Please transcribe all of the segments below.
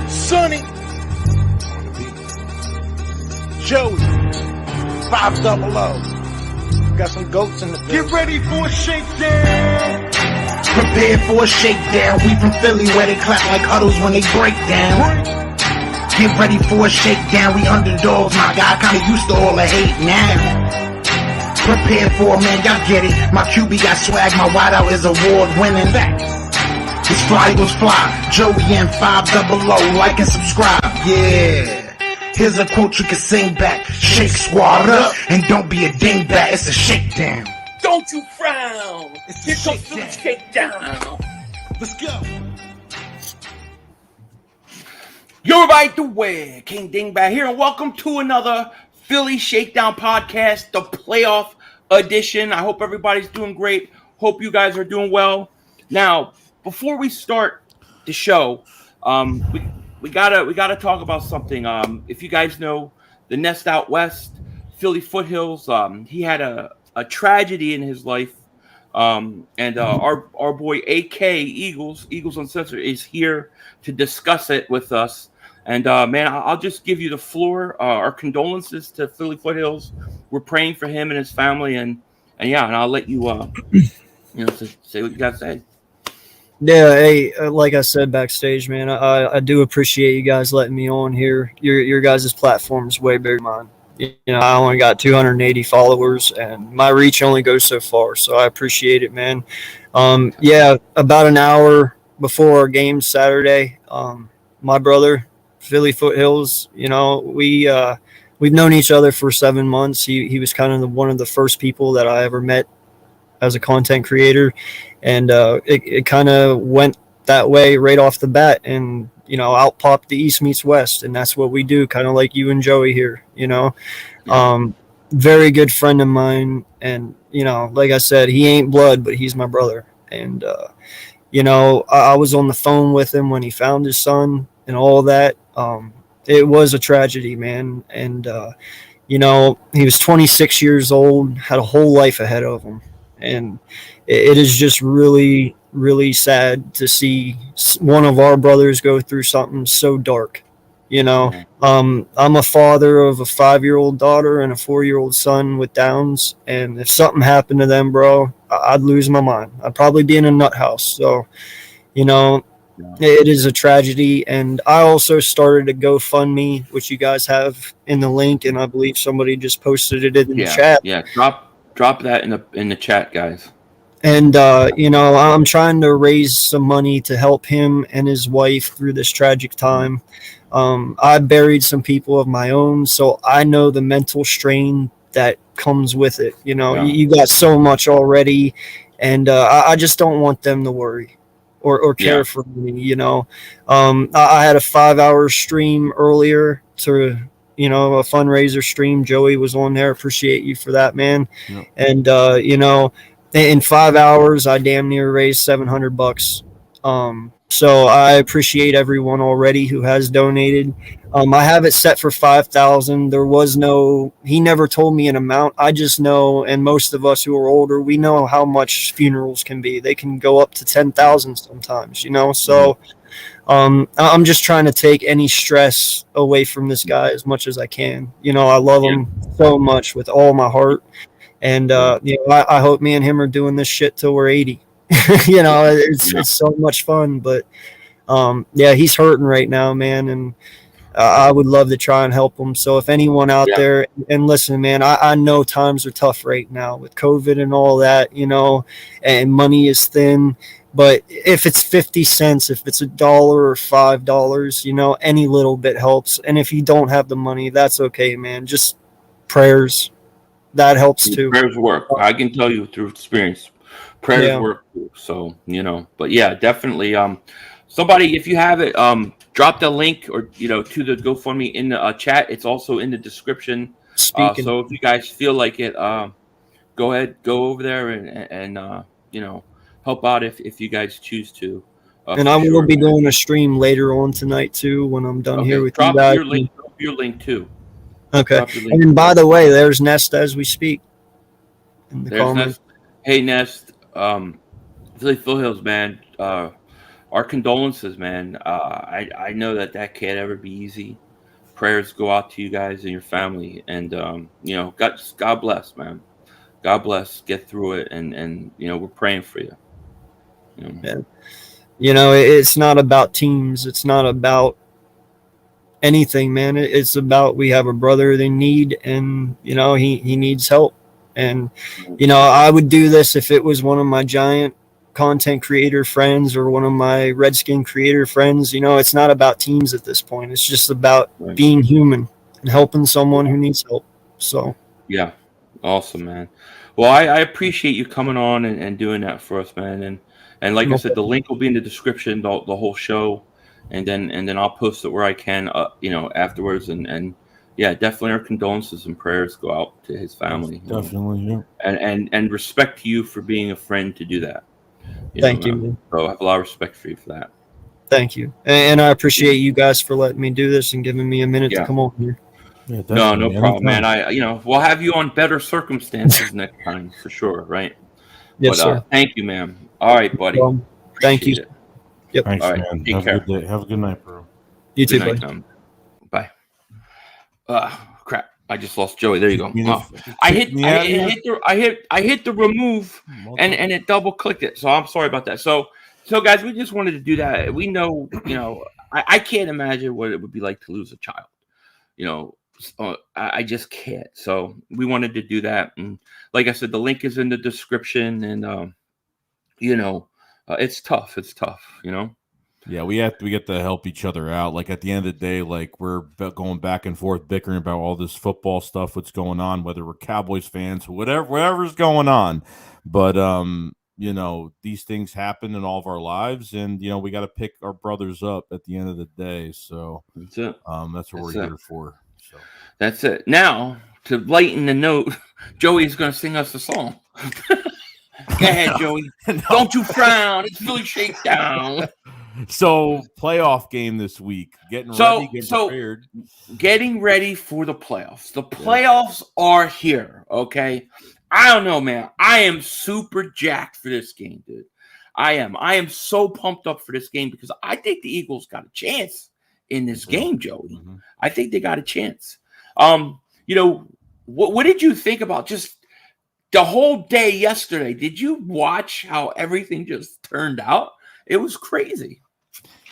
Sonny, Joey, 500. Got some goats in the building. Get ready for a shakedown. Prepare for a shakedown. We from Philly where they clap like huddles when they break down. Get ready for a shakedown. We underdogs, my guy. Kinda used to all the hate now. Prepare for it, man. Y'all get it. My QB got swag. My wideout is award winning. His fly was fly. Joey and 500. Like and subscribe. Yeah. Here's a quote you can sing back. Shake squad up and don't be a dingbat. It's a shakedown. Don't you frown. Here comes the shakedown. Let's go. You're right the way. King Dingbat here, and welcome to another Philly Shakedown podcast, the playoff edition. I hope everybody's doing great. Hope you guys are doing well. Now, before we start the show, we gotta talk about something. If you guys know the Nest out west, Philly Foothills, he had a tragedy in his life, and our boy AK Eagles Uncensored is here to discuss it with us. And man, I'll just give you the floor. Our condolences to Philly Foothills. We're praying for him and his family, and I'll let you to say what you got to say. Yeah, hey, like I said backstage, man, I do appreciate you guys letting me on here. Your guys' platform is way bigger than mine. You know, I only got 280 followers, and my reach only goes so far, so I appreciate it, man. Yeah, about an hour before our game Saturday, my brother, Philly Foothills, you know, we've known each other for 7 months. He was kind of one of the first people that I ever met as a content creator, and it kind of went that way right off the bat, and you know, out popped the East meets West, and that's what we do, kind of like you and Joey here, you know. Very good friend of mine, and you know, like I said, he ain't blood, but he's my brother. And you know, I was on the phone with him when he found his son and all that. It was a tragedy, man. And you know, he was 26 years old, had a whole life ahead of him, and it is just really, really sad to see one of our brothers go through something so dark. You know, I'm a father of a 5-year-old daughter and a 4-year-old son with Downs, and if something happened to them, bro, I'd lose my mind. I'd probably be in a nut house. So, you know, it is a tragedy. And I also started a GoFundMe, which you guys have in the link, and I believe somebody just posted it in the chat. Yeah, drop that in the chat, guys. And, you know, I'm trying to raise some money to help him and his wife through this tragic time. I buried some people of my own, so I know the mental strain that comes with it. You know, you got so much already, and I just don't want them to worry or care for me, you know. I had a 5-hour stream earlier to, you know, a fundraiser stream. Joey was on there. Appreciate you for that, man. Yeah. And, you know, in 5 hours, I damn near raised $700. So I appreciate everyone already who has donated. I have it set for 5,000. There was he never told me an amount. I just know, and most of us who are older, we know how much funerals can be. They can go up to 10,000 sometimes, you know? So, I'm just trying to take any stress away from this guy as much as I can. You know, I love him so much with all my heart. And, you know, I hope me and him are doing this shit till we're 80. You know, it's so much fun. But, yeah, he's hurting right now, man. And I would love to try and help him. So if anyone out there, and listen, man, I know times are tough right now with COVID and all that, you know, and money is thin. But if it's 50 cents, if it's $1 or $5, you know, any little bit helps. And if you don't have the money, that's okay, man. Just prayers. That helps too. Prayers work. I can tell you through experience. Prayers work too. So, you know, but yeah, definitely. Somebody, if you have it, drop the link or, you know, to the GoFundMe in the chat. It's also in the description. So if you guys feel like it, go ahead, go over there and you know, help out if you guys choose to. And I will be doing a stream later on tonight too when I'm done here with you guys. Drop your link too. Okay. And by the way, there's Nest as we speak. In the comments. Nest. Hey Nest, Philly Foothills, man. our condolences, man. I know that can't ever be easy. Prayers go out to you guys and your family, and God bless, man. God bless. Get through it, and we're praying for you. Yeah. It's not about teams. It's not about anything, man. It's about we have a brother they need, and he needs help. And I would do this if it was one of my giant content creator friends or one of my Redskin creator friends. It's not about teams at this point. It's just about being human and helping someone who needs help. So yeah, awesome, man. Well, I appreciate you coming on and doing that for us, man. And like I said, the link will be in the description, the whole show, and then I'll post it where I can, afterwards. And yeah, definitely our condolences and prayers go out to his family. Definitely, yeah. And respect to you for being a friend to do that. Thank you, man. So I have a lot of respect for you for that. Thank you, and I appreciate you guys for letting me do this and giving me a minute to come on here. Yeah, no problem, man. We'll have you on better circumstances next time for sure, right? Yes, sir. Thank you, man. All right, buddy. Thank you. Yep. Thanks, all right, man. Take care. A good day. Have a good night, bro. You too, good night, bye. Crap! I just lost Joey. There you go. I hit the remove, and it double clicked it. So I'm sorry about that. So guys, we just wanted to do that. We know, I can't imagine what it would be like to lose a child. I just can't. So we wanted to do that, and like I said, the link is in the description, and it's tough. It's tough. Yeah, we get to help each other out. Like at the end of the day, like we're going back and forth bickering about all this football stuff, what's going on, whether we're Cowboys fans, whatever's going on. But these things happen in all of our lives, and we got to pick our brothers up at the end of the day. So that's it. That's what we're here for. So that's it. Now to lighten the note, Joey's going to sing us a song. Go ahead, Joey. No. Don't you frown. It's Philly Shakedown. So playoff game this week. Getting prepared. Getting ready for the playoffs. The playoffs are here. Okay. I don't know, man. I am super jacked for this game, dude. I am so pumped up for this game because I think the Eagles got a chance in this game, Joey. Mm-hmm. I think they got a chance. What did you think about just the whole day yesterday? Did you watch how everything just turned out? It was crazy.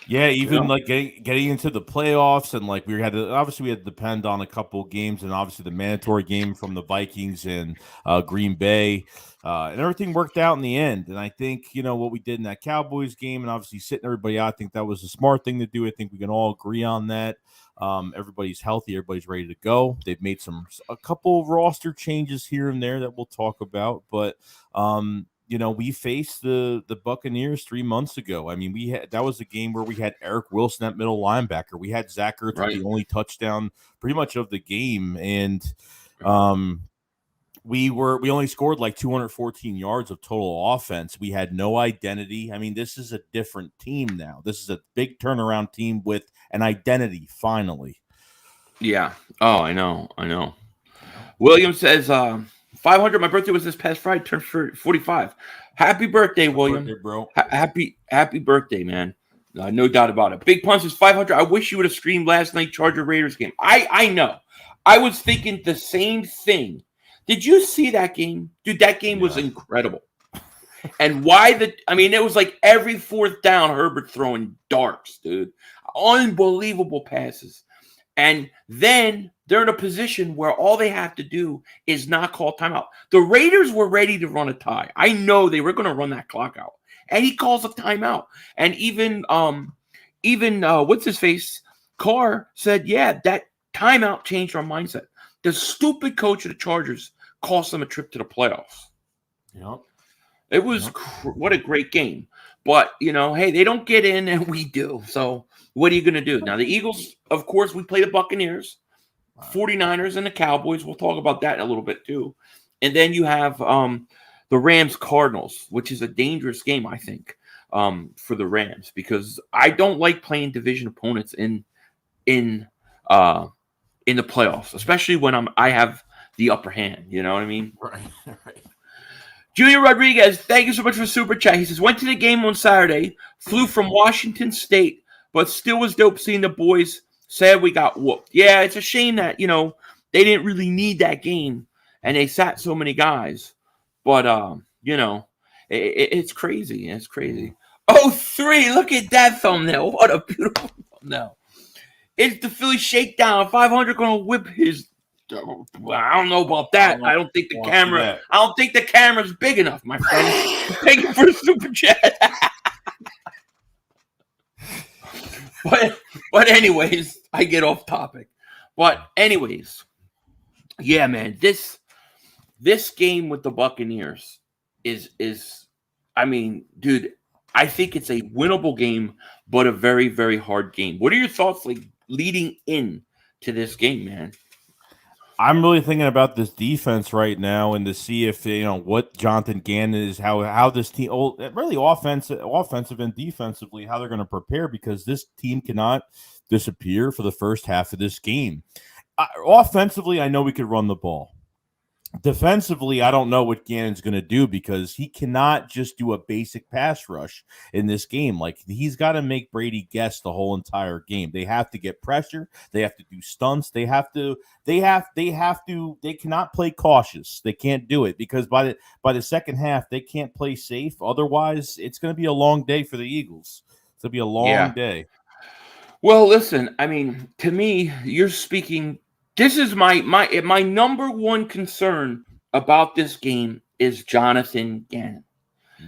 Yeah, even like getting into the playoffs, and like we had to depend on a couple games, and obviously the mandatory game from the Vikings and Green Bay, and everything worked out in the end. And I think what we did in that Cowboys game, and obviously sitting everybody out, I think that was a smart thing to do. I think we can all agree on that. Everybody's healthy, everybody's ready to go. They've made a couple roster changes here and there that we'll talk about, but we faced the Buccaneers 3 months ago. I mean, that was a game where we had Eric Wilson at middle linebacker. We had Zach Ertz with the only touchdown pretty much of the game, and we only scored like 214 yards of total offense. We had no identity. I mean, this is a different team now. This is a big turnaround team with an identity finally. Yeah. Oh, I know. William says 500. My birthday was this past Friday. Turned 45. Happy birthday, William. Birthday, bro. Happy birthday, man. No doubt about it. Big Punch is 500. I wish you would have streamed last night Charger Raiders game. I know. I was thinking the same thing. Did you see that game? Dude, that game was incredible. And it was like every fourth down, Herbert throwing darts, dude. Unbelievable passes. And then they're in a position where all they have to do is not call timeout. The Raiders were ready to run a tie. I know they were going to run that clock out. And he calls a timeout. And even what's his face? Carr said, yeah, that timeout changed our mindset. The stupid coach of the Chargers cost them a trip to the playoffs. Yep. It was what a great game. But, hey, they don't get in and we do. So what are you going to do? Now, the Eagles, of course, we play the Buccaneers, 49ers, and the Cowboys. We'll talk about that in a little bit, too. And then you have the Rams-Cardinals, which is a dangerous game, I think, for the Rams, because I don't like playing division opponents in the playoffs, especially when I have the upper hand. You know what I mean? Right. Junior Rodriguez, thank you so much for super chat. He says, went to the game on Saturday, flew from Washington State, but still was dope seeing the boys. Sad we got whooped. Yeah, it's a shame that, they didn't really need that game, and they sat so many guys. But, it's crazy. It's crazy. Oh, 3, look at that thumbnail. What a beautiful thumbnail. It's the Philly Shakedown. 500 going to whip his... I don't know about that. I don't think the camera's big enough, my friend. Thank you for the super chat. but anyways, I get off topic. But anyways, yeah, man, this game with the Buccaneers is I mean, dude, I think it's a winnable game, but a very, very hard game. What are your thoughts leading in to this game, man? I'm really thinking about this defense right now and to see if what Jonathan Gannon is, how this team, really offensive and defensively, how they're going to prepare, because this team cannot disappear for the first half of this game. Offensively, I know we could run the ball. Defensively, I don't know what Gannon's going to do, because he cannot just do a basic pass rush in this game. He's got to make Brady guess the whole entire game. They have to get pressure. They have to do stunts. They cannot play cautious. They can't do it, because by the second half, they can't play safe. Otherwise, it's going to be a long day for the Eagles. It's going to be a long day. Well, listen, I mean, to me, you're speaking. This is my number one concern about this game is Jonathan Gannon.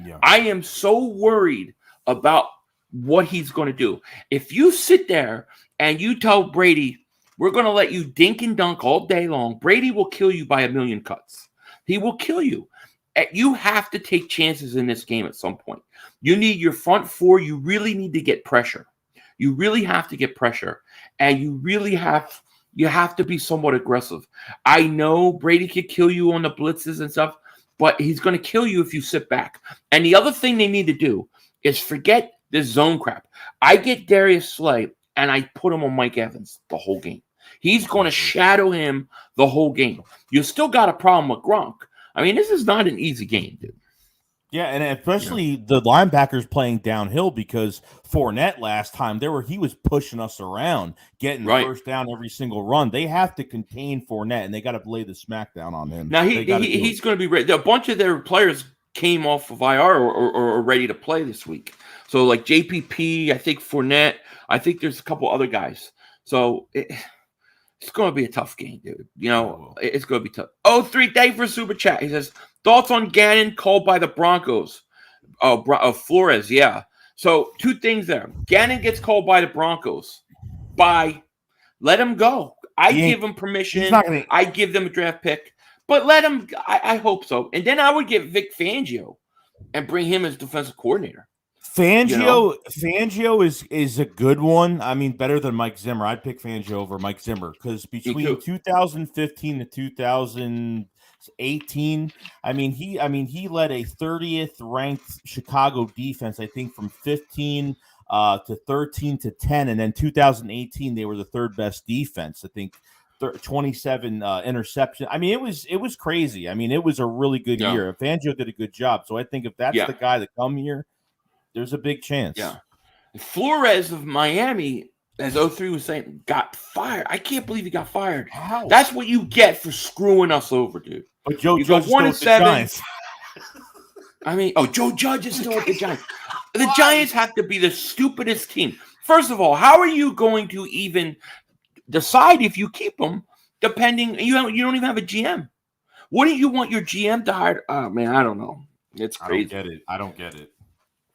Yeah. I am so worried about what he's going to do. If you sit there and you tell Brady, we're going to let you dink and dunk all day long, Brady will kill you by a million cuts. He will kill you. You have to take chances in this game at some point. You need your front four. You really need to get pressure. You really have to get pressure. And you have to be somewhat aggressive. I know Brady could kill you on the blitzes and stuff, but he's going to kill you if you sit back. And the other thing they need to do is forget this zone crap. I get Darius Slay, and I put him on Mike Evans the whole game. He's going to shadow him the whole game. You still got a problem with Gronk. I mean, this is not an easy game, dude. Yeah, and especially the linebackers playing downhill, because Fournette last time he was pushing us around, getting first down every single run. They have to contain Fournette, and they got to lay the smackdown on him. Now he's going to be ready. A bunch of their players came off of IR or ready to play this week. So like JPP, I think Fournette, I think there's a couple other guys. So it's going to be a tough game, dude. It's going to be tough. 3, thank you for super chat. He says, thoughts on Gannon called by the Broncos? Flores, yeah. So 2 things there. Gannon gets called by the Broncos. Let him go. I give him permission. I give them a draft pick. But let him. I hope so. And then I would get Vic Fangio and bring him as defensive coordinator. Fangio is a good one. I mean, better than Mike Zimmer. I'd pick Fangio over Mike Zimmer, because between 2015 to 2018, I mean he led a 30th ranked Chicago defense, I think, from 15 to 13 to 10, and then 2018 they were the 3rd best defense. I think 27 interception. I mean, it was crazy. I mean, it was a really good year. Fangio did a good job. So I think if that's the guy that come here, there's a big chance. Yeah. Flores of Miami, as 03 was saying, got fired. I can't believe he got fired. How? That's what you get for screwing us over, dude. But Joe Judge is 1-7. I mean, Joe Judge is still at the Giants. The Giants have to be the stupidest team. First of all, how are you going to even decide if you keep them? Depending, you don't even have a GM. Wouldn't you want your GM to hire? Oh man, I don't know. It's crazy. I don't get it.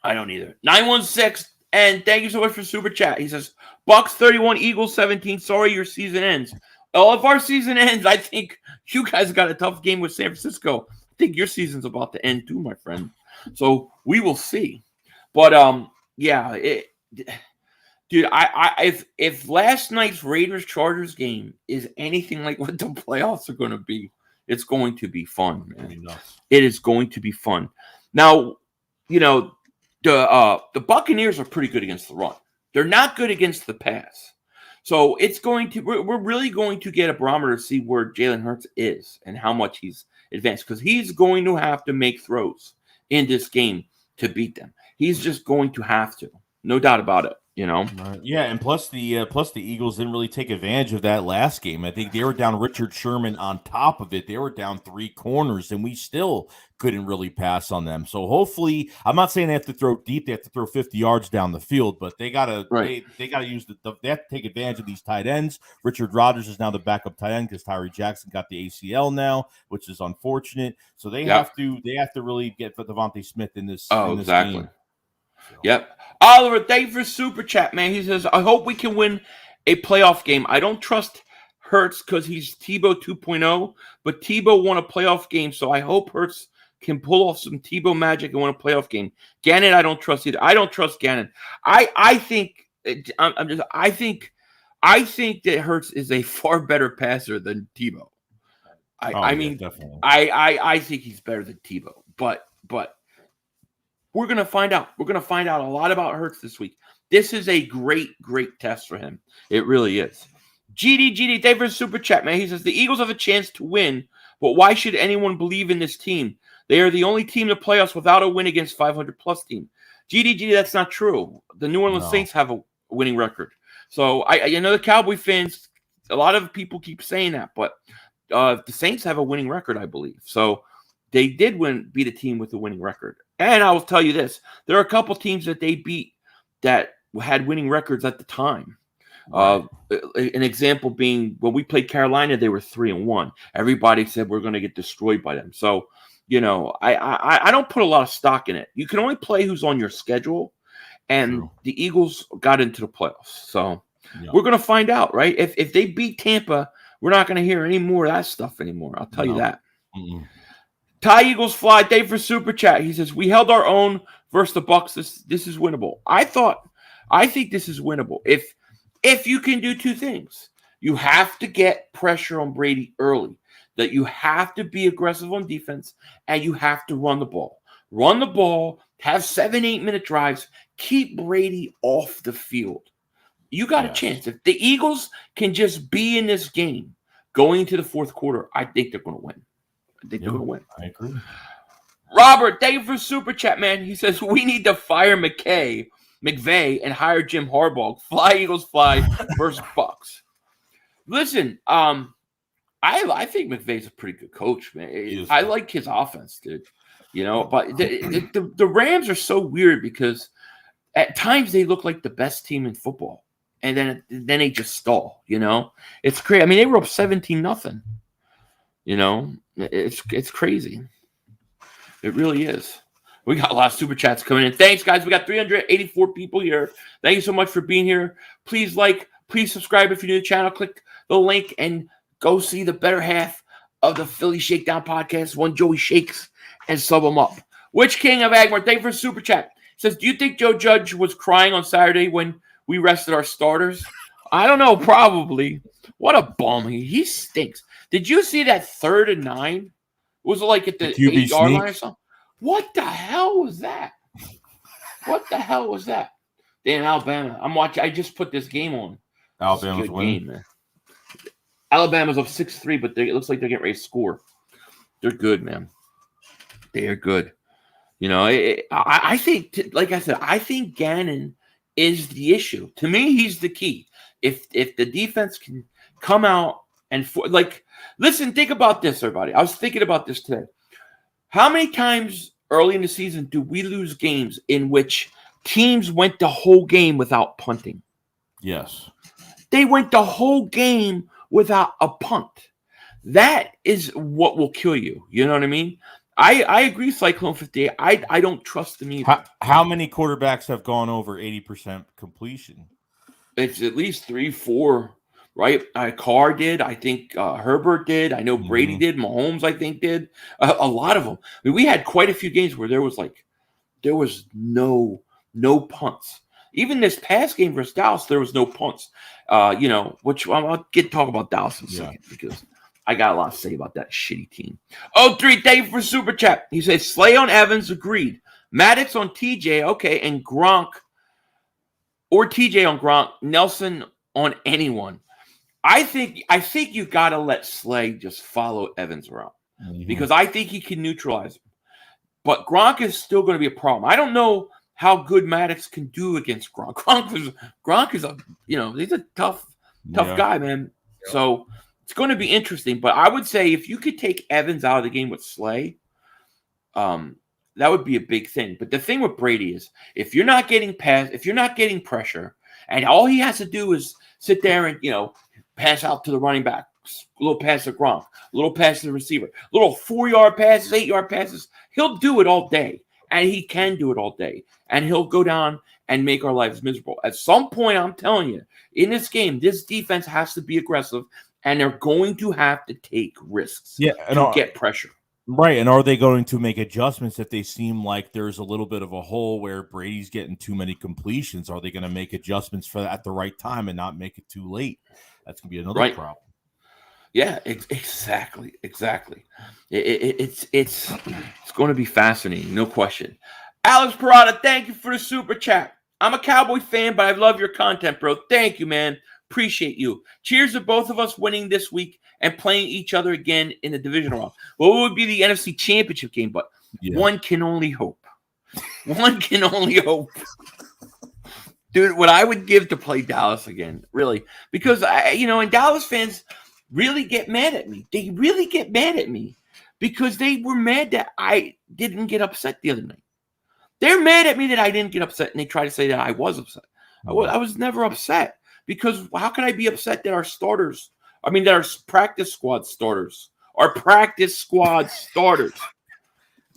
I don't either. 916, and thank you so much for super chat. He says, Bucs 31, Eagles 17. Sorry, your season ends. Well, if our season ends, I think you guys got a tough game with San Francisco. I think your season's about to end too, my friend. So we will see. But dude, if last night's Raiders-Chargers game is anything like what the playoffs are going to be, it's going to be fun, man. It is going to be fun. Now, the Buccaneers are pretty good against the run. They're not good against the pass. So we're really going to get a barometer to see where Jalen Hurts is and how much advance because he's going to have to make throws in this game to beat them. He's just going to have to, no doubt about it. Yeah, and plus the Eagles didn't really take advantage of that last game. I think they were down Richard Sherman on top of it. They were down 3 corners, and we still couldn't really pass on them. So hopefully, I'm not saying they have to throw deep; they have to throw 50 yards down the field, but they gotta they gotta use they have to take advantage of these tight ends. Richard Rodgers is now the backup tight end because Tyree Jackson got the ACL now, which is unfortunate. So they have to really get Devontae Smith in this. Exactly. Game. So. Yep. Oliver, thank you for super chat, man. He says, I hope we can win a playoff game. I don't trust Hurts because he's Tebow 2.0, but Tebow won a playoff game, so I hope Hurts can pull off some Tebow magic and win a playoff game. Gannon, I don't trust either. I don't trust Gannon. I think that Hurts is a far better passer than Tebow. I think he's better than Tebow, but we're going to find out. We're going to find out a lot about Hurts this week. This is a great test for him. It really is. GD, thank you for the super chat, man. He says, the Eagles have a chance to win, but why should anyone believe in this team? They are the only team to play us without a win against 500-plus team. GD, that's not true. The New Orleans Saints have a winning record. So, I know the Cowboy fans, a lot of people keep saying that, but the Saints have a winning record, I believe. So, they did beat a team with a winning record. And I will tell you this. There are a couple teams that they beat that had winning records at the time. Right. An example being when we played Carolina, they were 3-1. Everybody said we're going to get destroyed by them. So, I don't put a lot of stock in it. You can only play who's on your schedule. And the Eagles got into the playoffs. So we're going to find out, right? If they beat Tampa, we're not going to hear any more of that stuff anymore. I'll tell you that. Mm-hmm. Ty Eagles Fly, Dave for Super Chat. He says, we held our own versus the Bucs. This is winnable. I think this is winnable. If you can do two things, you have to get pressure on Brady early, that you have to be aggressive on defense, and you have to run the ball. Run the ball, have 7-8 minute drives, keep Brady off the field. You got a chance. If the Eagles can just be in this game going into the fourth quarter, I think they're going to win. They're going to win. I agree. Robert, thank you for super chat, man. He says we need to fire McVay and hire Jim Harbaugh. Fly Eagles fly versus Bucs. Listen, I think McVay's a pretty good coach, man. I like his offense, dude. But the Rams are so weird because at times they look like the best team in football, and then they just stall. It's crazy. I mean, they were up 17-0. It's crazy. It really is. We got a lot of super chats coming in. Thanks, guys. We got 384 people here. Thank you so much for being here. Please please subscribe if you're new to the channel. Click the link and go see the better half of the Philly Shakedown podcast, One Joey Shakes, and sub them up. Witch King of Agmar, thank you for super chat. Says, do you think Joe Judge was crying on Saturday when we rested our starters? I don't know, probably. What a bum. He stinks. Did you see that 3rd and 9? Was it like at the 8-yard line or something? What the hell was that? Damn, Alabama. I'm watching. I just put this game on. Alabama's winning. Man. Alabama's up 6-3, but it looks like they're getting ready to score. They're good, man. They are good. I think, like I said, I think Gannon is the issue. To me, he's the key. If the defense can come out and listen, think about this, everybody. I was thinking about this today. How many times early in the season do we lose games in which teams went the whole game without punting? Yes. They went the whole game without a punt. That is what will kill you. You know what I mean? I agree, Cyclone 58. I don't trust them either. How many quarterbacks have gone over 80% completion? It's at least 3, 4, right? Carr did. I think Herbert did. I know Brady did. Mahomes, I think, did. A lot of them. I mean, we had quite a few games where there was no punts. Even this past game versus Dallas, there was no punts. Which I'll talk about Dallas in a second because I got a lot to say about that shitty team. 03, thank you for super chat. He says Slay on Evans, agreed. Maddox on TJ, okay, and Gronk or TJ on Gronk, Nelson on anyone. I think you got to let Slay just follow Evans around. because I think he can neutralize him. But Gronk is still going to be a problem. I don't know how good Maddox can do against Gronk. Gronk is a, he's a tough guy, man. Yep. So it's going to be interesting. But I would say if you could take Evans out of the game with Slay, that would be a big thing. But the thing with Brady is if you're not getting pressure, and all he has to do is sit there and, pass out to the running back, a little pass to Gronk, a little pass to the receiver, little 4-yard passes, 8-yard passes, he'll do it all day. And he can do it all day. And he'll go down and make our lives miserable. At some point, I'm telling you, in this game, this defense has to be aggressive, and they're going to have to take risks to get pressure. Right, and are they going to make adjustments if they seem like there's a little bit of a hole where Brady's getting too many completions? Are they going to make adjustments for that at the right time and not make it too late? That's going to be another problem. Yeah, exactly. It's going to be fascinating, no question. Alex Parada, thank you for the super chat. I'm a Cowboy fan, but I love your content, bro. Thank you, man. Appreciate you. Cheers to both of us winning this week and playing each other again in the divisional round. Well, it would be the NFC Championship game, but one can only hope. One can only hope. Dude, what I would give to play Dallas again, really, because and Dallas fans really get mad at me. They really get mad at me because they were mad that I didn't get upset the other night. They're mad at me that I didn't get upset, and they try to say that I was upset. I was never upset because how can I be upset that our practice squad starters,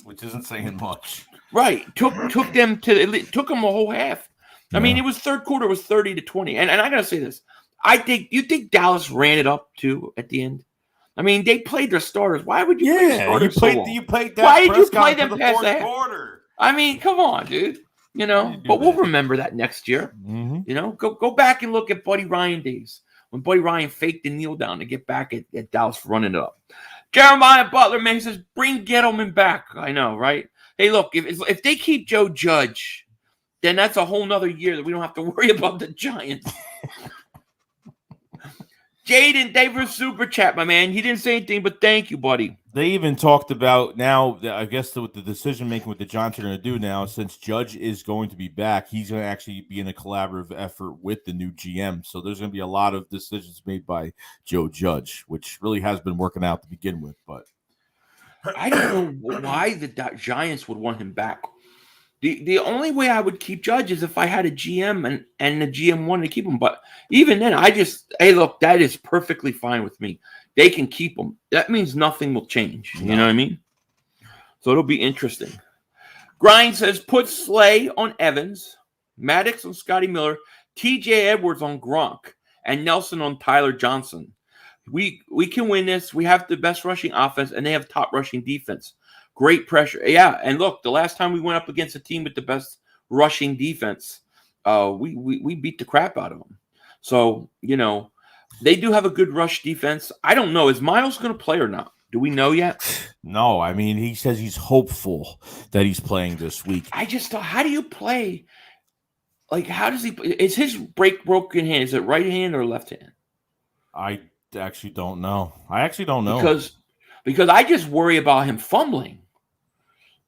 which isn't saying much, right? Took them a whole half. I mean, it was third quarter was 30-20, and I gotta say this. You think Dallas ran it up too at the end? I mean, they played their starters. Why would you play starters so long? You played that. Why did you play them past the quarter? I mean, come on, dude. But we'll remember that next year. Mm-hmm. Go back and look at Buddy Ryan days when Buddy Ryan faked the kneel down to get back at Dallas for running it up. Jeremiah Butler, man, he says, bring Gettleman back. I know, right? Hey, look, if they keep Joe Judge, then that's a whole nother year that we don't have to worry about the Giants. Jaden, thank you for super chat, my man. He didn't say anything, but thank you, buddy. They even talked about now, I guess with the decision-making what the Giants are going to do now, since Judge is going to be back, he's going to actually be in a collaborative effort with the new GM. So there's going to be a lot of decisions made by Joe Judge, which really has been working out to begin with. But I don't know why the Giants would want him back. The only way I would keep Judge is if I had a GM and the GM wanted to keep him. But even then, hey, look, that is perfectly fine with me. They can keep him. That means nothing will change. You know what I mean? So it'll be interesting. Grind says, put Slay on Evans, Maddox on Scotty Miller, TJ Edwards on Gronk, and Nelson on Tyler Johnson. We can win this. We have the best rushing offense, and they have top rushing defense. Great pressure. Yeah, and look, the last time we went up against a team with the best rushing defense, we beat the crap out of them. So, they do have a good rush defense. I don't know. Is Miles going to play or not? Do we know yet? No. I mean, he says he's hopeful that he's playing this week. I just thought, how do you play? Like, how does he – is his broken hand? Is it right hand or left hand? I actually don't know. Because I just worry about him fumbling.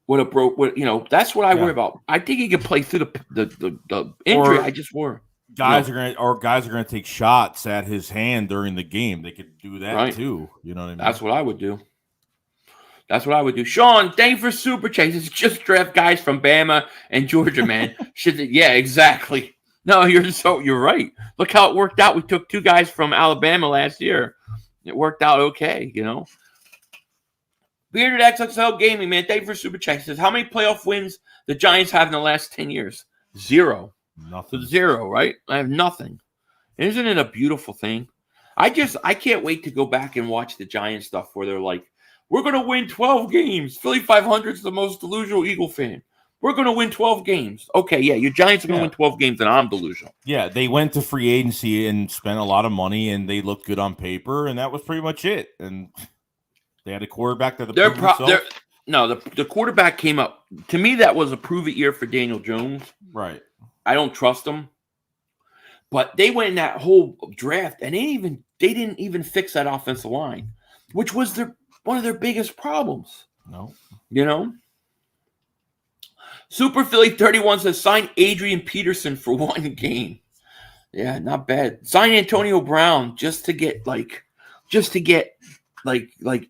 That's what I worry about. I think he can play through the injury. I just worry. Guys are going to take shots at his hand during the game. They could do that too. You know what I mean? That's what I would do. Sean, thank you for super chase. It's just draft guys from Bama and Georgia, man. Yeah, exactly. No, you're right. Look how it worked out. We took 2 guys from Alabama last year. It worked out okay, Bearded XXL Gaming, man. Thank you for super chat. Says, how many playoff wins the Giants have in the last 10 years? 0. Nothing. 0, right? I have nothing. Isn't it a beautiful thing? I can't wait to go back and watch the Giants stuff where they're like, we're going to win 12 games. Philly 500 is the most delusional Eagle fan. We're going to win 12 games. Okay, yeah, your Giants are going to win 12 games, and I'm delusional. Yeah, they went to free agency and spent a lot of money, and they looked good on paper, and that was pretty much it. And they had a quarterback that the quarterback came up. To me, that was a prove-it year for Daniel Jones. Right. I don't trust him. But they went in that whole draft, and they didn't even fix that offensive line, which was one of their biggest problems. No. You know? Super Philly 31 says sign Adrian Peterson for one game. Yeah, not bad. Sign Antonio Brown just to get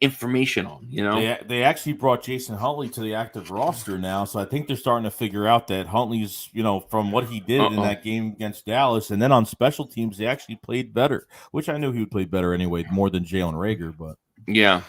information on, you know. They actually brought Jason Huntley to the active roster now, so I think they're starting to figure out that Huntley's, from what he did in that game against Dallas, and then on special teams they actually played better, which I knew he would play better anyway, more than Jalen Reagor, but yeah.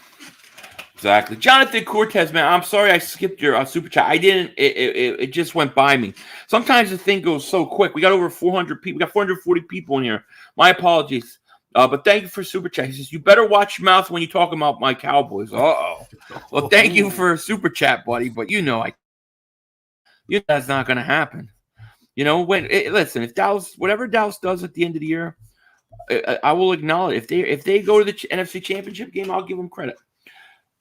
Exactly. Jonathan Cortez, man, I'm sorry I skipped your super chat. I didn't. It just went by me. Sometimes the thing goes so quick. We got over 400 people. We got 440 people in here. My apologies. But thank you for super chat. He says, you better watch your mouth when you talk about my Cowboys. Uh-oh. Well, thank you for super chat, buddy. But that's not going to happen. Listen, if whatever Dallas does at the end of the year, I will acknowledge. If they go to the NFC Championship game, I'll give them credit.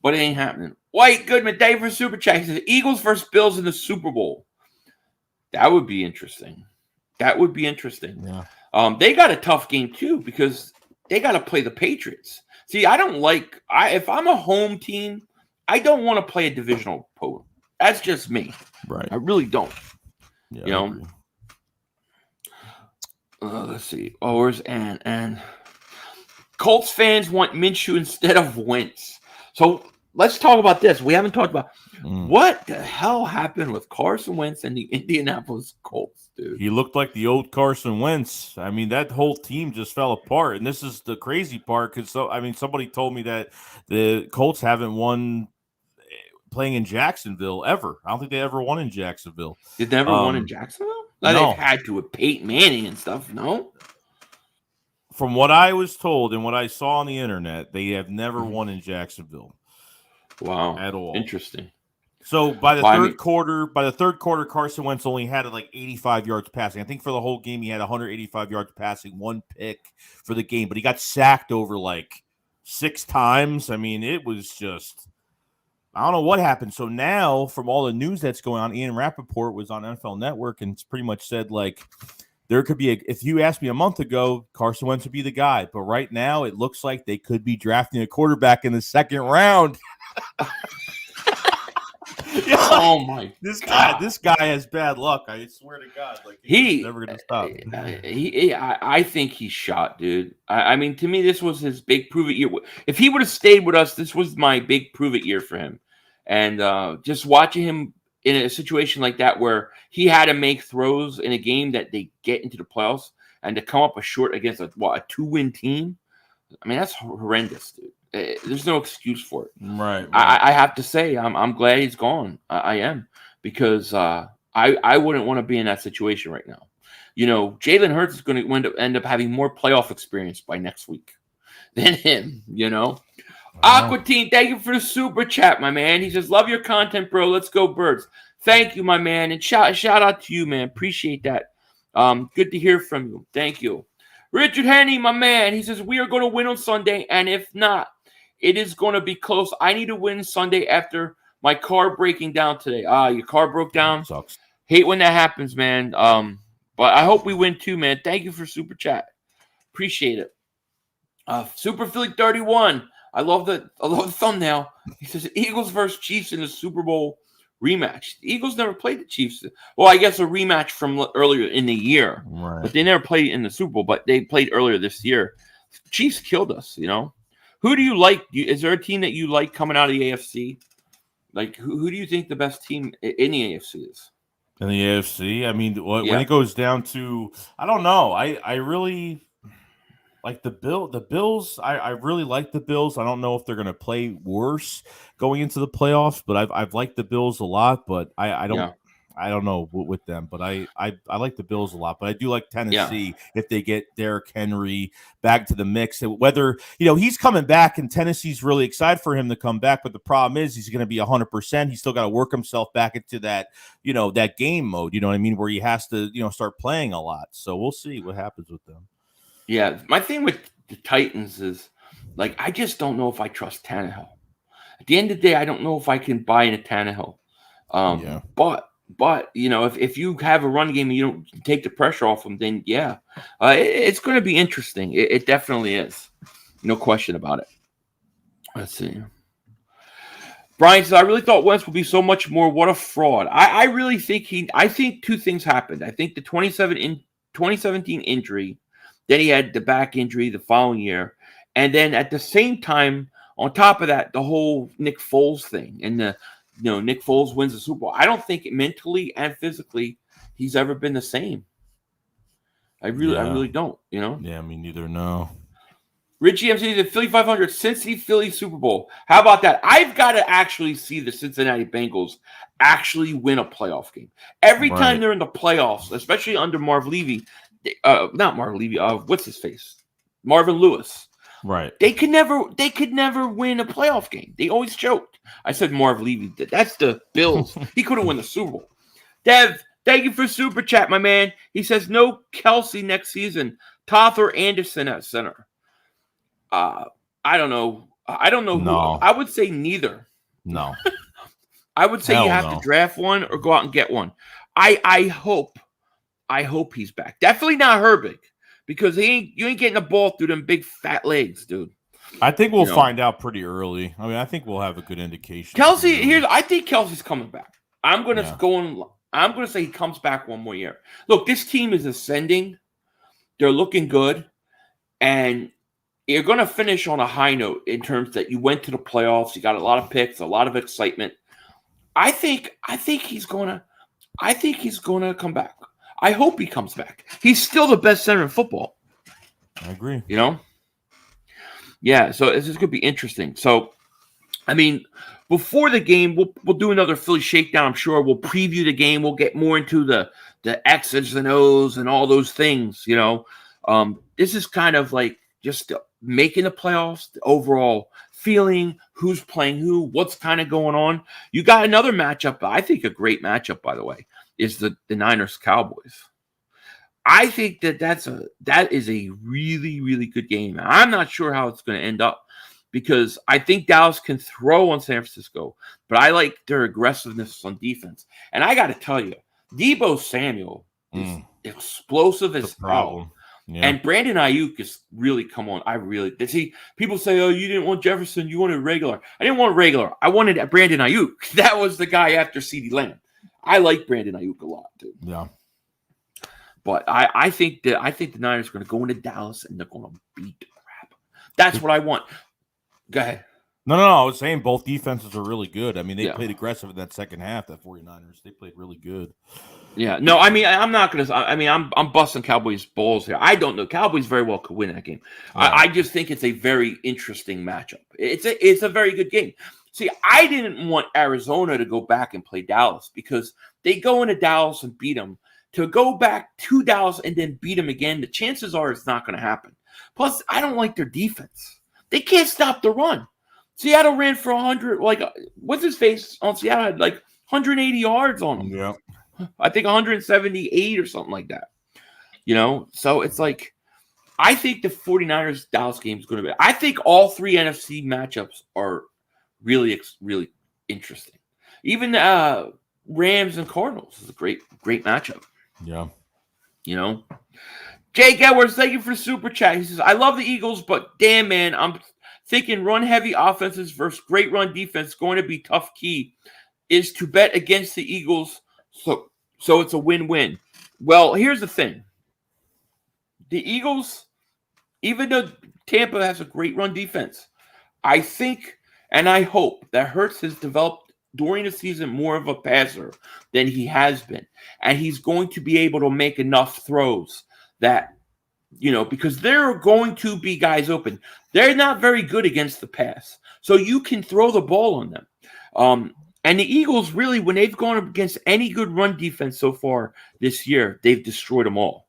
But it ain't happening. White Goodman, thank you for super chat. He says, Eagles versus Bills in the Super Bowl. That would be interesting. Yeah. They got a tough game too because they got to play the Patriots. See, if I'm a home team, I don't want to play a divisional opponent. That's just me. Right. I really don't. Yeah, let's see. Oh, where's Ann? Colts fans want Minshew instead of Wentz. So let's talk about this. We haven't talked about what the hell happened with Carson Wentz and the Indianapolis Colts, dude. He looked like the old Carson Wentz. I mean, that whole team just fell apart. And this is the crazy part because, somebody told me that the Colts haven't won playing in Jacksonville ever. I don't think they ever won in Jacksonville. They never won in Jacksonville? No. They've had to with Peyton Manning and stuff, no? From what I was told and what I saw on the internet, they have never won in Jacksonville. Wow. At all. Interesting. So by the third quarter, Carson Wentz only had 85 yards passing. I think for the whole game he had 185 yards passing, one pick for the game, but he got sacked over 6 times. I mean, it was just I don't know what happened. So now, from all the news that's going on, Ian Rappaport was on NFL Network and pretty much said there could be if you asked me a month ago, Carson Wentz would be the guy. But right now, it looks like they could be drafting a quarterback in the second round. Oh my! This guy has bad luck. I swear to God, he's never gonna stop. I think he's shot, dude. I mean, to me, this was his big prove it year. If he would have stayed with us, this was my big prove it year for him. And just watching him in a situation like that where he had to make throws in a game that they get into the playoffs and to come up short against a 2-win team. I mean, that's horrendous, dude. There's no excuse for it. Right. I have to say, I'm glad he's gone. I am, because I wouldn't want to be in that situation right now. Jalen Hurts is going to end up having more playoff experience by next week than him. Aqua Teen, thank you for the super chat, my man. He says, love your content, bro. Let's go Birds. Thank you, my man. And shout out to you, man. Appreciate that. Good to hear from you. Thank you. Richard Henney, my man. He says, we are going to win on Sunday. And if not, it is going to be close. I need to win Sunday after my car breaking down today. Your car broke down? Sucks. Hate when that happens, man. But I hope we win too, man. Thank you for super chat. Appreciate it. Super Philly 31. I love the thumbnail. He says Eagles versus Chiefs in the Super Bowl rematch. The Eagles never played the Chiefs. Well, I guess a rematch from earlier in the year. Right. But they never played in the Super Bowl, but they played earlier this year. Chiefs killed us, Who do you like? Is there a team that you like coming out of the AFC? Who do you think the best team in the AFC is? In the AFC? I mean, when it goes down to, I don't know. I really like the Bills. I really like the Bills. I don't know if they're going to play worse going into the playoffs, but I've liked the Bills a lot. But I don't know with them. But I like the Bills a lot. But I do like Tennessee if they get Derrick Henry back to the mix. Whether he's coming back and Tennessee's really excited for him to come back. But the problem is he's going to be 100%. He's still got to work himself back into that that game mode. You know what I mean? Where he has to start playing a lot. So we'll see what happens with them. Yeah, my thing with the Titans is, I just don't know if I trust Tannehill. At the end of the day, I don't know if I can buy into Tannehill. But if you have a run game and you don't take the pressure off him, then it's going to be interesting. It definitely is. No question about it. Let's see. Brian says, I really thought Wentz would be so much more. What a fraud. I really think I think two things happened. I think the 2017 injury, then he had the back injury the following year. And then at the same time, on top of that, the whole Nick Foles thing. And Nick Foles wins the Super Bowl. I don't think mentally and physically he's ever been the same. I really don't, Yeah, me neither, no. Richie MC, the Philly 500, Cincy Philly Super Bowl. How about that? I've got to actually see the Cincinnati Bengals actually win a playoff game. Every time they're in the playoffs, especially under Marv Levy, not Marv Levy, what's his face? Marvin Lewis. Right. They could never win a playoff game. They always choked. I said Marv Levy. That's the Bills. He couldn't win the Super Bowl. Dev, thank you for Super Chat, my man. He says no Kelsey next season. Toth or Anderson at center. I don't know. I don't know No. who. I would say neither. No. I would say Hell you have no. to draft one or go out and get one. I hope he's back. Definitely not Herbig, because you ain't getting the ball through them big fat legs, dude. I think we'll find out pretty early. I mean, I think we'll have a good indication. Kelsey, I think Kelsey's coming back. I'm gonna say he comes back one more year. Look, this team is ascending. They're looking good, and you're going to finish on a high note in terms that you went to the playoffs. You got a lot of picks, a lot of excitement. I think he's going to come back. I hope he comes back. He's still the best center in football. I agree. Yeah. So this is going to be interesting. So, I mean, before the game, we'll do another Philly shakedown. I'm sure we'll preview the game. We'll get more into the X's and O's and all those things. This is kind of like just making the playoffs, the overall feeling, who's playing who, what's kind of going on. You got another matchup. I think a great matchup, by the way, is the Niners Cowboys. I think that is a really, really good game. I'm not sure how it's going to end up, because I think Dallas can throw on San Francisco, but I like their aggressiveness on defense. And I got to tell you, Deebo Samuel is explosive as hell. Yeah. And Brandon Ayuk is really come on. People say, oh, you didn't want Jefferson, you wanted regular. I didn't want regular. I wanted Brandon Ayuk. That was the guy after CeeDee Lamb. I like Brandon Ayuk a lot, dude. Yeah. But I think the Niners are going to go into Dallas and they're going to beat the crap. That's what I want. Go ahead. No. I was saying both defenses are really good. I mean, they played aggressive in that second half. That 49ers, they played really good. Yeah. No, I mean, I'm not going to. I mean, I'm busting Cowboys' balls here. I don't know. Cowboys very well could win that game. Yeah. I just think it's a very interesting matchup. It's a very good game. See, I didn't want Arizona to go back and play Dallas, because they go into Dallas and beat them. To go back to Dallas and then beat them again, the chances are it's not going to happen. Plus, I don't like their defense. They can't stop the run. Seattle ran for 100. Like, what's his face on Seattle had like 180 yards on them. Yeah. I think 178 or something like that. So it's like, I think the 49ers Dallas game is going to be. I think all three NFC matchups are really, really interesting. Even Rams and Cardinals is a great matchup. Yeah. Jake Edwards, thank you for Super Chat. He says, I love the Eagles, but damn, man, I'm thinking run-heavy offenses versus great run defense going to be tough. Key is to bet against the Eagles, so it's a win-win. Well, here's the thing. The Eagles, even though Tampa has a great run defense, I think and I hope that Hurts has developed during the season more of a passer than he has been. And he's going to be able to make enough throws that, because there are going to be guys open. They're not very good against the pass. So you can throw the ball on them. And the Eagles really, when they've gone up against any good run defense so far this year, they've destroyed them all.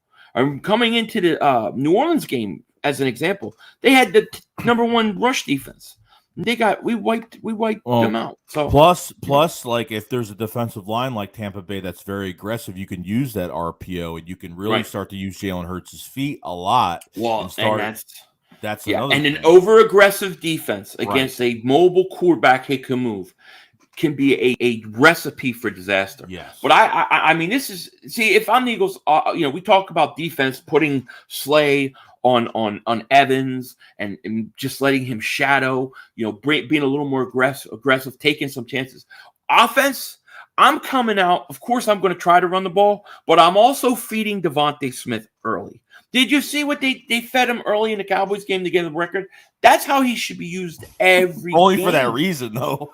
Coming into the New Orleans game, as an example, they had the number one rush defense. We wiped them out. So plus, like if there's a defensive line like Tampa Bay that's very aggressive, you can use that RPO and you can really start to use Jalen Hurts' feet a lot. Well, that's another and thing. an over-aggressive defense against a mobile quarterback who can move can be a recipe for disaster. Yes. But I mean, if I'm the Eagles, we talk about defense putting Slay on Evans and just letting him shadow, being a little more aggressive, taking some chances. Offense, I'm coming out. Of course, I'm going to try to run the ball, but I'm also feeding Devontae Smith early. Did you see what they fed him early in the Cowboys game to get the record? That's how he should be used every Only game. for that reason, though.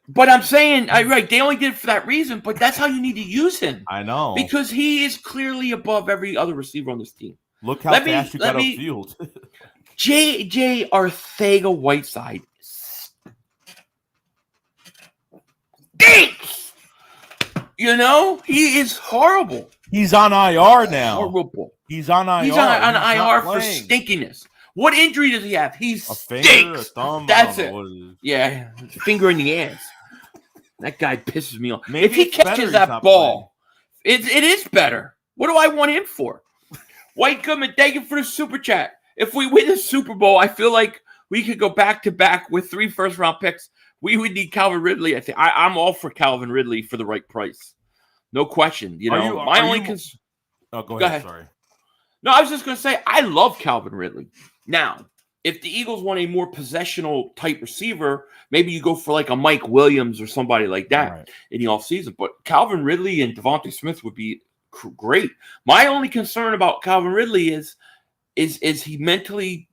But I'm saying, right, they only did it for that reason, but that's how you need to use him. I know. Because he is clearly above every other receiver on this team. Look how fast you got upfield. J.J. Arcega-Whiteside stinks. He is horrible. He's on IR now. Horrible. He's on IR. He's on IR for stinkiness. What injury does he have? He stinks. Finger, a thumb. That's it. Yeah, finger in the ass. That guy pisses me off. Maybe if he catches that ball, it is better. What do I want him for? White Goodman, thank you for the super chat. If we win the Super Bowl, I feel like we could go back to back with 3 first-round picks. We would need Calvin Ridley. I think I'm all for Calvin Ridley for the right price. No question. Go ahead. Sorry. No, I was just going to say I love Calvin Ridley. Now, if the Eagles want a more possessional type receiver, maybe you go for like a Mike Williams or somebody like that in the offseason. But Calvin Ridley and Devontae Smith would be great. My only concern about Calvin Ridley is he mentally,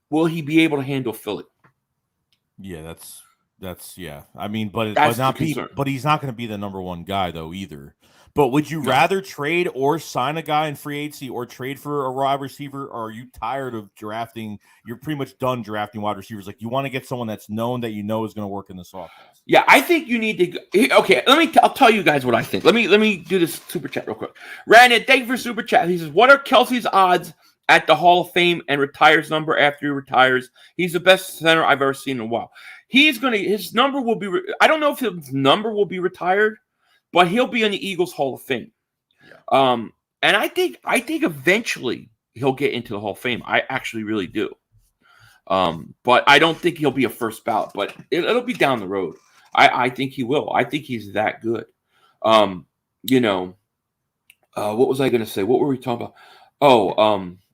will he be able to handle Philly? Yeah, that's yeah. I mean, but he's not going to be the number one guy though either. But would you rather trade or sign a guy in free agency or trade for a wide receiver? Or are you tired of drafting? You're pretty much done drafting wide receivers. Like you want to get someone that's known that is going to work in this offense. Yeah, I think you need to. Okay, I'll tell you guys what I think. Let me do this super chat real quick. Randon, thank you for super chat. He says, "What are Kelsey's odds at the Hall of Fame and retires number after he retires? He's the best center I've ever seen in a while. His number will be. I don't know if his number will be retired, but he'll be in the Eagles Hall of Fame. Yeah. And I think eventually he'll get into the Hall of Fame. I actually really do. But I don't think he'll be a first ballot. But it'll be down the road. I think he will. I think he's that good. What was I going to say? What were we talking about?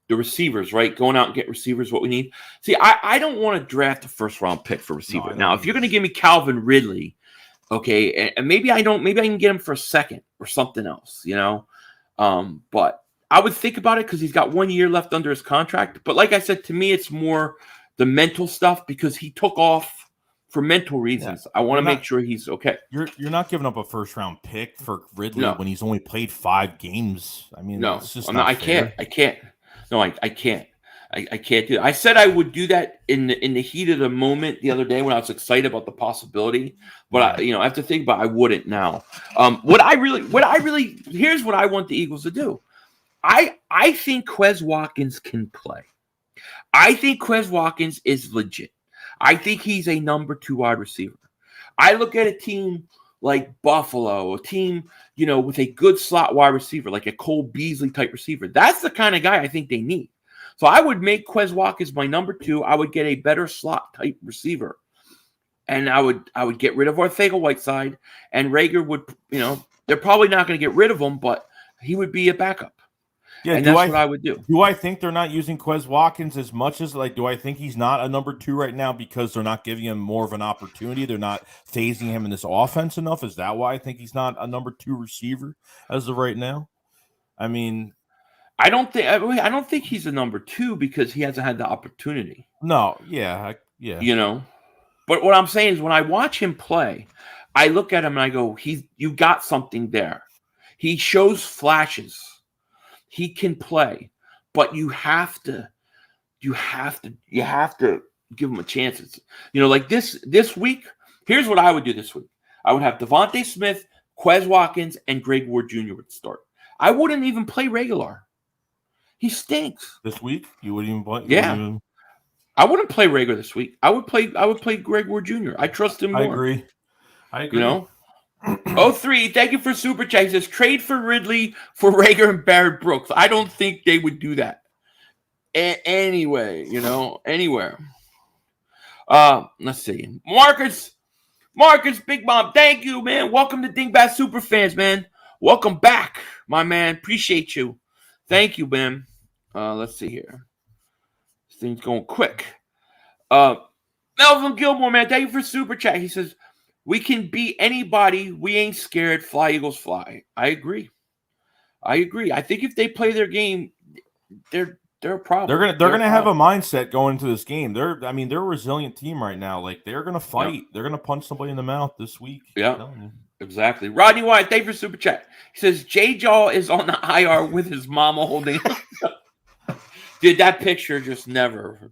The receivers, right? Going out and get receivers, what we need. See, I don't want to draft a first-round pick for receiver. Now, if you're going to give me Calvin Ridley, okay, and maybe I can get him for a second or something else, But I would think about it because he's got 1 year left under his contract. But like I said, to me, it's more the mental stuff because he took off for mental reasons. Yeah. I want to make sure he's okay. You're not giving up a first-round pick for Ridley when he's only played 5 games. I mean, it's just not fair. I can't. No, I can't. I can't do that. I said I would do that in the heat of the moment the other day when I was excited about the possibility, but I have to think about it, I wouldn't now. Here's what I want the Eagles to do. I think Quez Watkins can play. I think Quez Watkins is legit. I think he's a number 2 wide receiver. I look at a team like Buffalo, a team, with a good slot wide receiver, like a Cole Beasley type receiver. That's the kind of guy I think they need. So I would make Quez Watkins my number 2. I would get a better slot type receiver. And I would get rid of Arcega-Whiteside, and Reagor would, they're probably not going to get rid of him, but he would be a backup. Yeah, and that's what I would do. Do I think they're not using Quez Watkins as much as do I think he's not a number 2 right now because they're not giving him more of an opportunity? They're not phasing him in this offense enough. Is that why I think he's not a number 2 receiver as of right now? I mean, I don't think he's a number 2 because he hasn't had the opportunity. No, yeah. But what I'm saying is when I watch him play, I look at him and I go, you got something there. He shows flashes. He can play, but you have to give him a chance. Like this week, here's what I would do this week. I would have Devontae Smith, Quez Watkins, and Greg Ward Jr. would start. I wouldn't even play Reagor. He stinks. This week? You wouldn't even play? Yeah. I wouldn't play Reagor this week. I would play Greg Ward Jr. I trust him more. I agree. 03, thank you for super chat. He says trade for Ridley for Reagor and Barrett Brooks. I don't think they would do that. Anywhere. Let's see. Marcus, Big Mom, thank you, man. Welcome to Dingbat Super Fans, man. Welcome back, my man. Appreciate you. Thank you, Ben. Let's see here. This thing's going quick. Melvin Gilmore, man, thank you for super chat. He says, we can beat anybody. We ain't scared. Fly, Eagles, fly. I agree. I think if they play their game, they're a problem. They're gonna have a mindset going into this game. They're a resilient team right now. Like, they're gonna fight. Yep. They're gonna punch somebody in the mouth this week. Yeah, exactly. Rodney White, thank you for super chat. He says J-Jaw is on the IR with his mama holding him. Dude, that picture just never.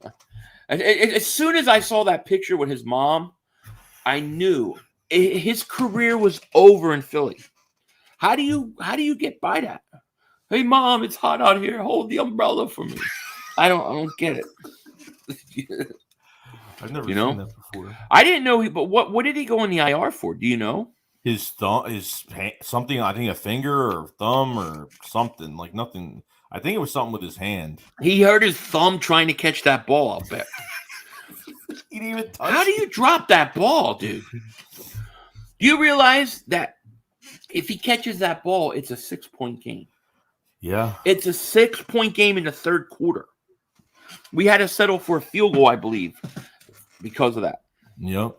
As soon as I saw that picture with his mom, I knew his career was over in Philly. How do you get by that? Hey, Mom, it's hot out here. Hold the umbrella for me. I don't get it. I've never seen that before. I didn't know. But what did he go in the IR for? Do you know? His thumb, something. I think a finger or thumb or something. Like nothing. I think it was something with his hand. He hurt his thumb trying to catch that ball. I'll bet. He didn't even touch. How do you drop that ball, dude? Do you realize that if he catches that ball, it's a 6-point game? Yeah. It's a 6-point game in the third quarter. We had to settle for a field goal, I believe, because of that. Yep.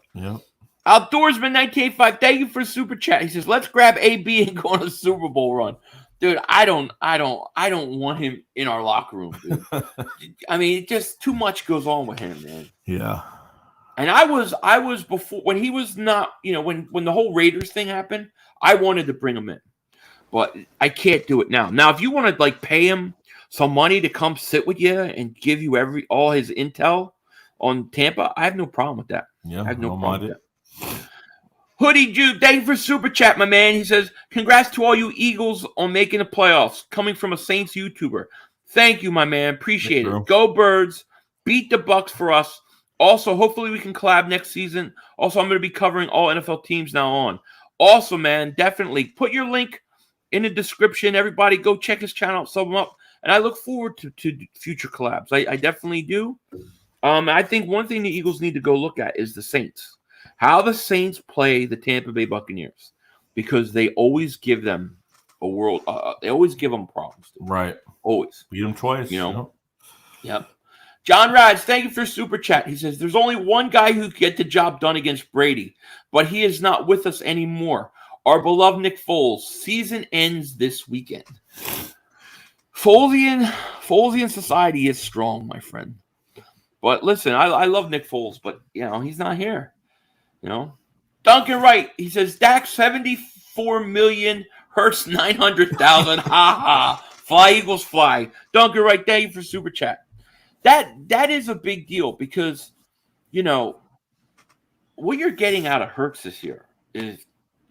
Outdoorsman 1985, thank you for super chat. He says, let's grab AB and go on a Super Bowl run. Dude, I don't want him in our locker room, dude. I mean, just too much goes on with him, man. Yeah. And I was before when he was not, when the whole Raiders thing happened, I wanted to bring him in. But I can't do it now. Now, if you want to pay him some money to come sit with you and give you all his intel on Tampa, I have no problem with that. Yeah, I have no problem with that. Hoodie Jude, thank you for super chat, my man. He says, congrats to all you Eagles on making the playoffs. Coming from a Saints YouTuber. Thank you, my man. Appreciate it. Go Birds. Beat the Bucs for us. Also, hopefully we can collab next season. Also, I'm going to be covering all NFL teams now on. Also, man, definitely put your link in the description. Everybody go check his channel, sub him up. And I look forward to future collabs. I definitely do. I think one thing the Eagles need to go look at is the Saints. How the Saints play the Tampa Bay Buccaneers. Because they always give them they always give them problems. Dude. Right. Always. Beat them twice. Yep. John Rads, thank you for super chat. He says, there's only one guy who could get the job done against Brady, but he is not with us anymore. Our beloved Nick Foles. Season ends this weekend. Folesian society is strong, my friend. But listen, I love Nick Foles, but he's not here. Duncan Wright, he says Dak 74 million, Hurts 900,000. Ha ha. Fly Eagles fly. Duncan Wright, thank you for super chat. That is a big deal because what you're getting out of Hurts this year is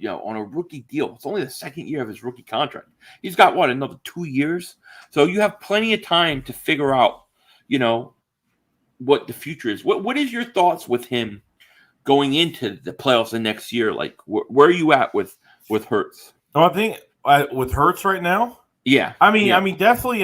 on a rookie deal. It's only the second year of his rookie contract. He's got another 2 years. So you have plenty of time to figure out, what the future is. What is your thoughts with him going into the playoffs the next year? Like, where are you at with Hurts? Oh, I think with Hurts right now. Yeah, I mean, definitely.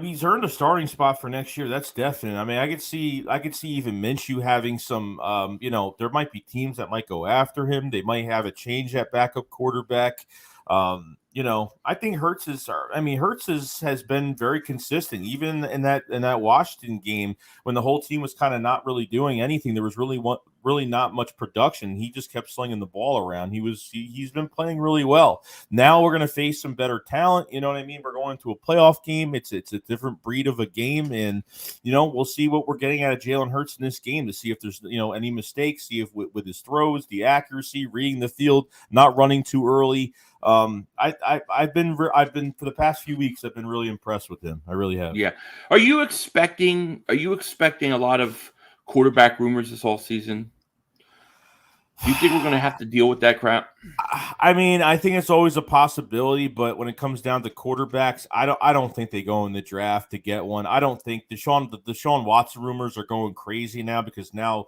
He's earned a starting spot for next year. That's definite. I could see even Minshew having some. There might be teams that might go after him. They might have a change at backup quarterback. I think Hurts has been very consistent, even in that Washington game when the whole team was kind of not really doing anything. There was really not much production. He just kept slinging the ball around. He's been playing really well. Now we're going to face some better talent. You know what I mean? We're going to a playoff game. It's a different breed of a game, and we'll see what we're getting out of Jalen Hurts in this game to see if there's any mistakes. See if with his throws, the accuracy, reading the field, not running too early. I've been for the past few weeks. I've been really impressed with him. I really have. Yeah. Are you expecting a lot of quarterback rumors this whole season? Do you think we're going to have to deal with that crap? I think it's always a possibility, but when it comes down to quarterbacks, I don't think they go in the draft to get one. I don't think the Deshaun Watson rumors are going crazy now because now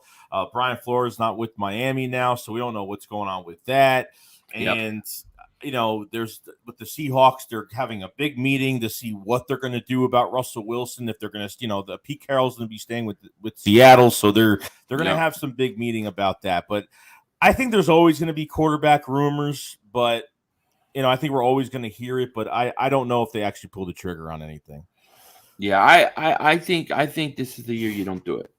Brian Flores is not with Miami now, so we don't know what's going on with that. And there's with the Seahawks, they're having a big meeting to see what they're going to do about Russell Wilson. If they're going to, the Pete Carroll's going to be staying with Seattle, so they're going to have some big meeting about that. But I think there's always going to be quarterback rumors, but I think we're always going to hear it. But I don't know if they actually pull the trigger on anything. Yeah, I think this is the year you don't do it.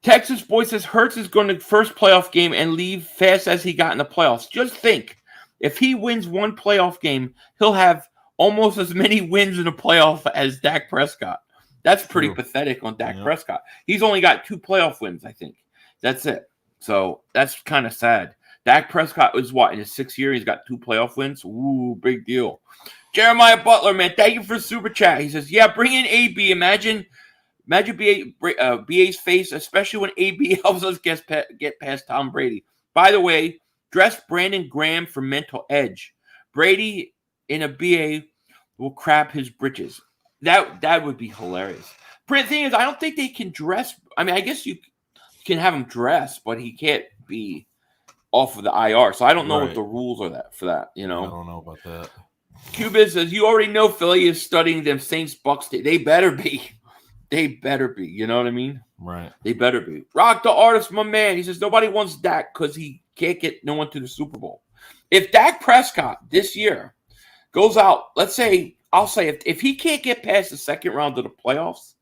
Texas boy says Hurts is going to first playoff game and leave fast as he got in the playoffs. Just think, if he wins one playoff game, he'll have almost as many wins in the playoff as Dak Prescott. That's pretty pathetic on Dak Prescott. He's only got 2 playoff wins, I think. That's it. So that's kind of sad. Dak Prescott was in his 6th year? He's got 2 playoff wins. Ooh, big deal. Jeremiah Butler, man, thank you for super chat. He says, yeah, bring in AB. Imagine BA's face, especially when AB helps us get past Tom Brady. By the way, dress Brandon Graham for mental edge. Brady in a BA will crap his britches. That would be hilarious. The thing is, I don't think they can dress. I mean, I guess you can have him dress, but he can't be off of the IR. So I don't know what the rules are for that. I don't know about that. Cuban says, you already know Philly is studying them Saints Bucs. They better be. They better be. You know what I mean? Right. They better be. Rock the artist, my man. He says, nobody wants Dak because he can't get no one to the Super Bowl. If Dak Prescott this year goes out, I'll say if he can't get past the second round of the playoffs,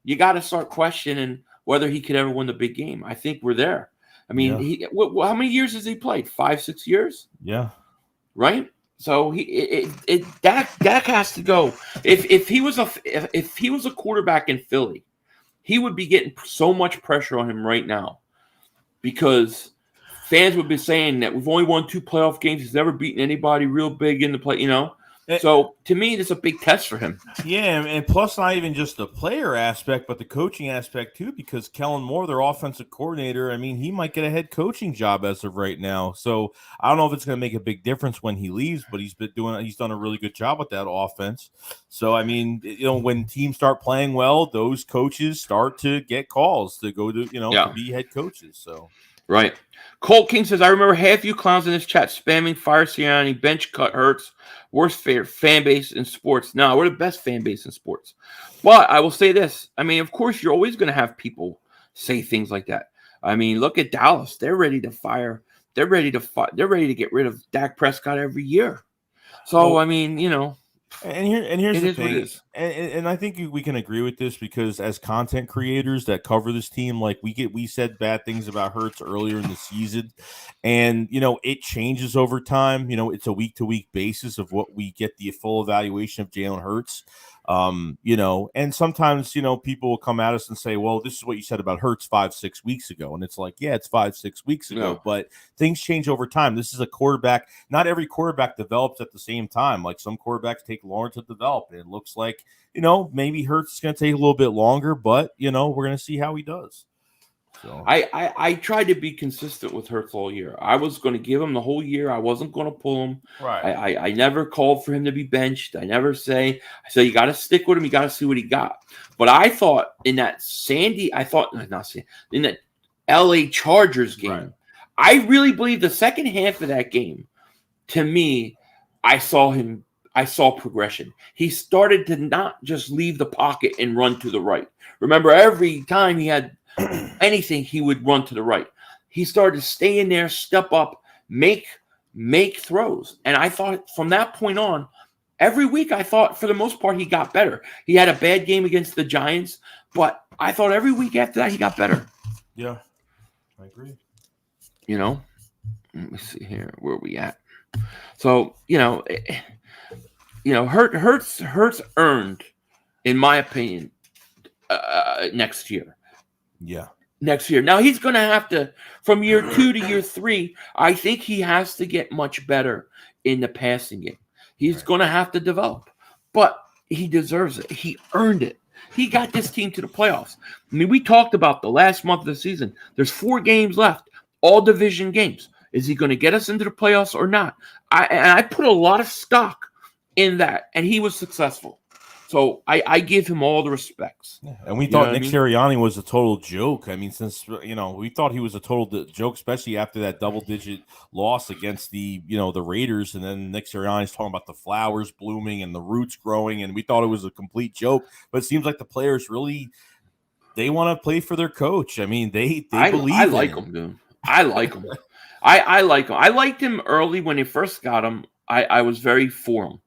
you got to start questioning whether he could ever win the big game. I think we're there. I mean, how many years has he played? 5, 6 years? Yeah. Right? So Dak has to go. If he was a quarterback in Philly, he would be getting so much pressure on him right now because fans would be saying that we've only won 2 playoff games. He's never beaten anybody real big in the play. So to me, this is a big test for him. Yeah, and plus not even just the player aspect, but the coaching aspect too, because Kellen Moore, their offensive coordinator, I mean, he might get a head coaching job as of right now. So I don't know if it's going to make a big difference when he leaves, but he's done a really good job with that offense. So, I mean, when teams start playing well, those coaches start to get calls to go to, to be head coaches. So. Right. Colt King says, I remember half you clowns in this chat spamming Fire Sirianni, bench cut Hurts, worst fan base in sports. No, we're the best fan base in sports. But I will say this. I mean, of course, you're always going to have people say things like that. I mean, look at Dallas. They're ready to fire. They're ready to get rid of Dak Prescott every year. So, I mean, And here's the thing, and I think we can agree with this because as content creators that cover this team, like we said bad things about Hurts earlier in the season, and it changes over time. It's a week to week basis of what we get the full evaluation of Jalen Hurts. And sometimes, people will come at us and say, well, this is what you said about Hurts 5-6 weeks ago. And it's like, yeah, it's 5-6 weeks ago, but things change over time. This is a quarterback. Not every quarterback develops at the same time. Like some quarterbacks take longer to develop. And it looks like, maybe Hurts is going to take a little bit longer, but, we're going to see how he does. So I tried to be consistent with Hurts all year. I was going to give him the whole year. I wasn't going to pull him. Right. I never called for him to be benched. I said you got to stick with him. You got to see what he got. But I thought in that in that LA Chargers game, I really believe the second half of that game, to me, I saw progression. He started to not just leave the pocket and run to the right. Remember, every time he had anything, he would run to the right. He started to stay in there, step up, make throws. And I thought from that point on, every week I thought for the most part he got better. He had a bad game against the Giants, but I thought every week after that he got better. Yeah, I agree. Let me see here. Where are we at? So, Hurts earned, in my opinion, next year. Yeah. Next year. Now he's going to have to, from year 2 to year 3, I think he has to get much better in the passing game. He's going to have to develop, but he deserves it. He earned it. He got this team to the playoffs. I mean, we talked about the last month of the season. There's 4 games left, all division games. Is he going to get us into the playoffs or not? I put a lot of stock in that, and he was successful. So I give him all the respects. Yeah. And we thought Nick Sirianni was a total joke. I mean, since, we thought he was a total joke, especially after that double-digit loss against the Raiders. And then Nick Sirianni's talking about the flowers blooming and the roots growing. And we thought it was a complete joke. But it seems like the players really, they want to play for their coach. I mean, they believe I like him, dude. I like him. I like him. I liked him early when they first got him. I was very for him.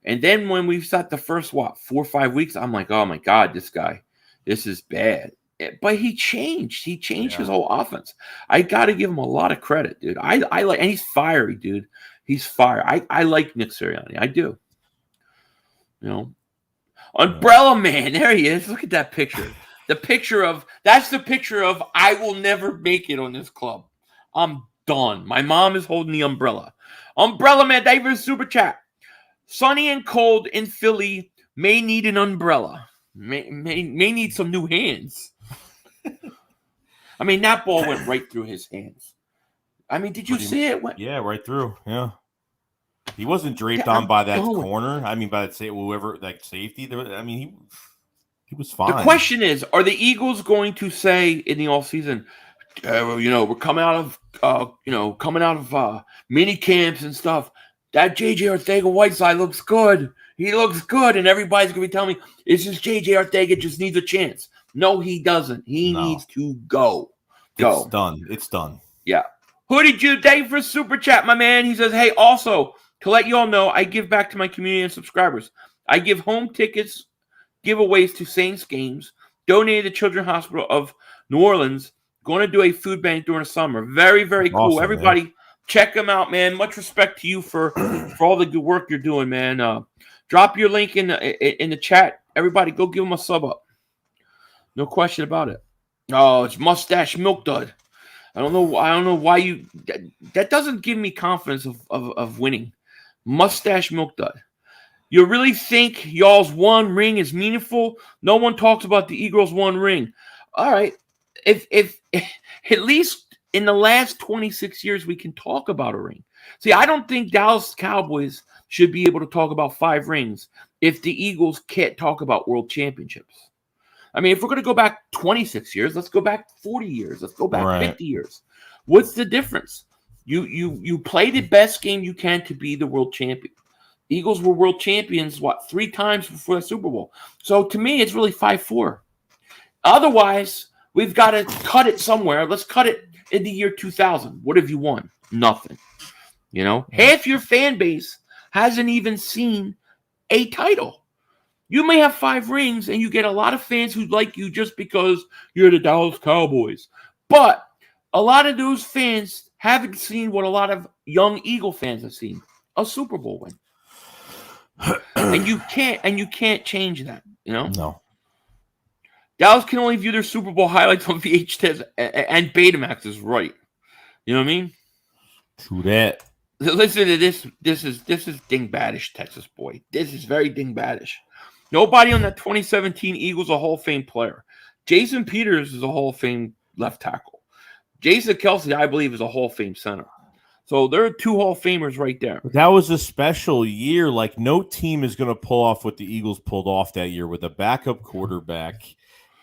And then when we've sat the first 4 or 5 weeks, I'm like, oh my God, this is bad. But he changed. He changed his whole offense. I got to give him a lot of credit, dude. I like, and he's fiery, dude. He's fire. I like Nick Sirianni. I do. You know, Umbrella Man. There he is. Look at that picture. That's the picture of I will never make it on this club. I'm done. My mom is holding the umbrella. Umbrella Man, David Super Chat. Sunny and cold in Philly. May need an umbrella. May need some new hands. I mean, that ball went right through his hands. I mean, did you see it? Yeah, right through. Yeah. He wasn't draped on by that corner. I mean, by that whoever that safety. I mean, he was fine. The question is, are the Eagles going to say in the offseason, we're coming out of mini camps and stuff. That J.J. Arcega-Whiteside looks good. He looks good, and everybody's going to be telling me, it's just J.J. Arcega just needs a chance. No, he doesn't. He needs to go. It's done. It's done. Yeah. Hoodie Jude, thank you for super chat, my man. He says, hey, also, to let you all know, I give back to my community and subscribers. I give home tickets giveaways to Saints games, donated to Children's Hospital of New Orleans, going to do a food bank during the summer. Very, very cool. Awesome, everybody, man. Check them out, man. Much respect to you for all the good work you're doing, man. Drop your link in the chat. Everybody, go give them a sub up. No question about it. Oh, it's Mustache Milk Dud. I don't know why you. That doesn't give me confidence of winning. Mustache Milk Dud. You really think y'all's one ring is meaningful? No one talks about the Eagles' one ring. All right. If at least in the last 26 years we can talk about a ring. See, I don't think Dallas Cowboys should be able to talk about 5 rings if the Eagles can't talk about world championships. I mean, if we're going to go back 26 years, let's go back 40 years. Let's go back 50 years. What's the difference? You play the best game you can to be the world champion. Eagles were world champions, 3 times before the Super Bowl. So to me, it's really 5-4. Otherwise, we've got to cut it somewhere. Let's cut it in the year 2000. What have you won? Nothing. You know, half your fan base hasn't even seen a title. You may have 5 rings, and you get a lot of fans who like you just because you're the Dallas Cowboys. But a lot of those fans haven't seen what a lot of young Eagle fans have seen, a Super Bowl win. and you can't change that, you know? No. Dallas can only view their Super Bowl highlights on VHS and Betamax is right. You know what I mean? True that. Listen to this. This is Dingbatish, Texas boy. This is very Dingbatish. Nobody on that 2017 Eagles a Hall of Fame player. Jason Peters is a Hall of Fame left tackle. Jason Kelsey, I believe, is a Hall of Fame center. So there are 2 Hall of Famers right there. That was a special year. Like, no team is going to pull off what the Eagles pulled off that year with a backup quarterback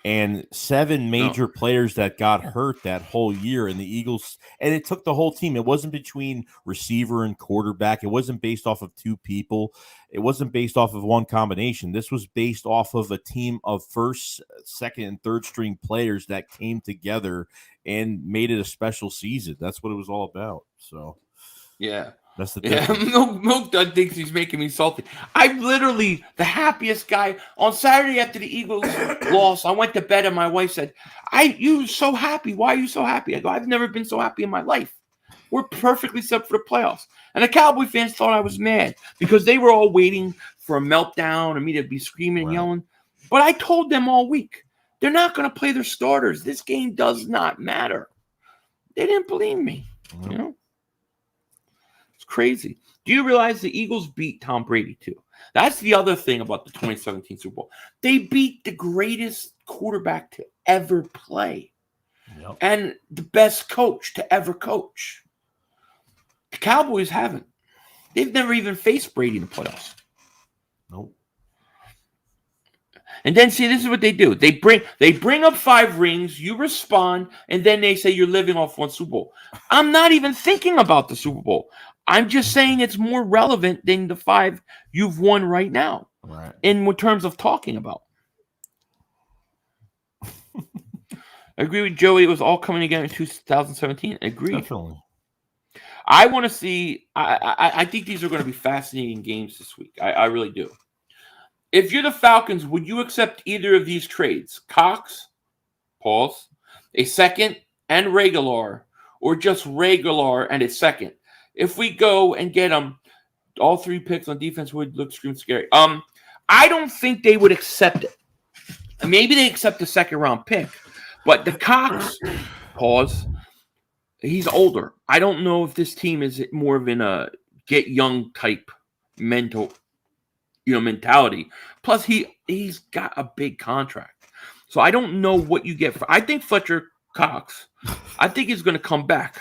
and 7 major players that got hurt that whole year. And the Eagles, and it took the whole team. It wasn't between receiver and quarterback. It wasn't based off of 2 people. It wasn't based off of one combination. This was based off of a team of first, second, and third string players that came together and made it a special season. That's what it was all about. So, yeah. That's the difference. Milk Dud thinks he's making me salty. I'm literally the happiest guy. On Saturday after the Eagles lost, I went to bed and my wife said, you so happy. Why are you so happy? I go, I've never been so happy in my life. We're perfectly set for the playoffs. And the Cowboy fans thought I was mad because they were all waiting for a meltdown and me to be screaming and yelling. But I told them all week, they're not going to play their starters. This game does not matter. They didn't believe me. Mm-hmm. You know? Crazy. Do you realize the Eagles beat Tom Brady too? That's the other thing about the 2017 Super Bowl. They beat the greatest quarterback to ever play and the best coach to ever coach. The Cowboys haven't. They've never even faced Brady in the playoffs. Nope. And then see, this is what they do. They bring up 5 rings, you respond, and then they say you're living off 1 Super Bowl. I'm not even thinking about the Super Bowl. I'm just saying it's more relevant than the 5 you've won right now. Right. In terms of talking about. I agree with Joey. It was all coming together in 2017. Agreed. Definitely. I want to see. I think these are going to be fascinating games this week. I really do. If you're the Falcons, would you accept either of these trades? Cox, pause, a second and regular, or just regular and a second? If we go and get them, all 3 picks on defense would look scary. I don't think they would accept it. Maybe they accept the 2nd round pick, but the Cox, pause, he's older. I don't know if this team is more of in a get young type mentality. Plus, he's got a big contract, so I don't know what you get for. I think Fletcher Cox. I think he's going to come back.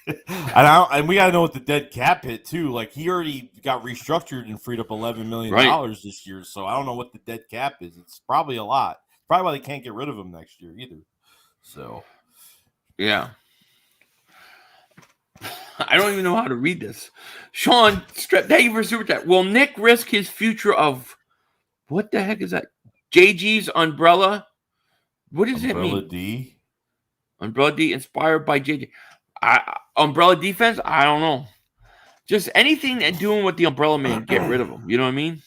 And we got to know what the dead cap hit too. Like he already got restructured and freed up $11 million this year. So I don't know what the dead cap is. It's probably a lot. Probably why they can't get rid of him next year either. So, yeah. I don't even know how to read this. Sean, thank you for super chat. Will Nick risk his future of what the heck is that? JG's umbrella? What does it mean? Umbrella D? Umbrella D inspired by JG. Umbrella defense? I don't know. Just anything and doing with the umbrella man, get rid of him. You know what I mean?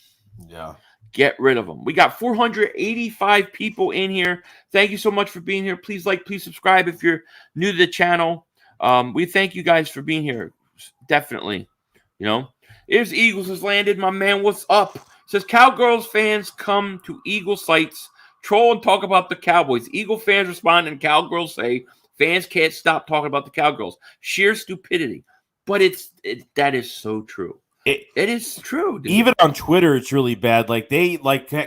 Yeah. Get rid of them. We got 485 people in here. Thank you so much for being here. Please like, please subscribe if you're new to the channel. We thank you guys for being here. Definitely. You know, here's Eagles has landed. My man, what's up? Says Cowgirls fans come to Eagle sites, troll and talk about the Cowboys. Eagle fans respond and Cowgirls say fans can't stop talking about the Cowgirls. Sheer stupidity. But that is so true. It is true, dude. Even on Twitter, it's really bad. Like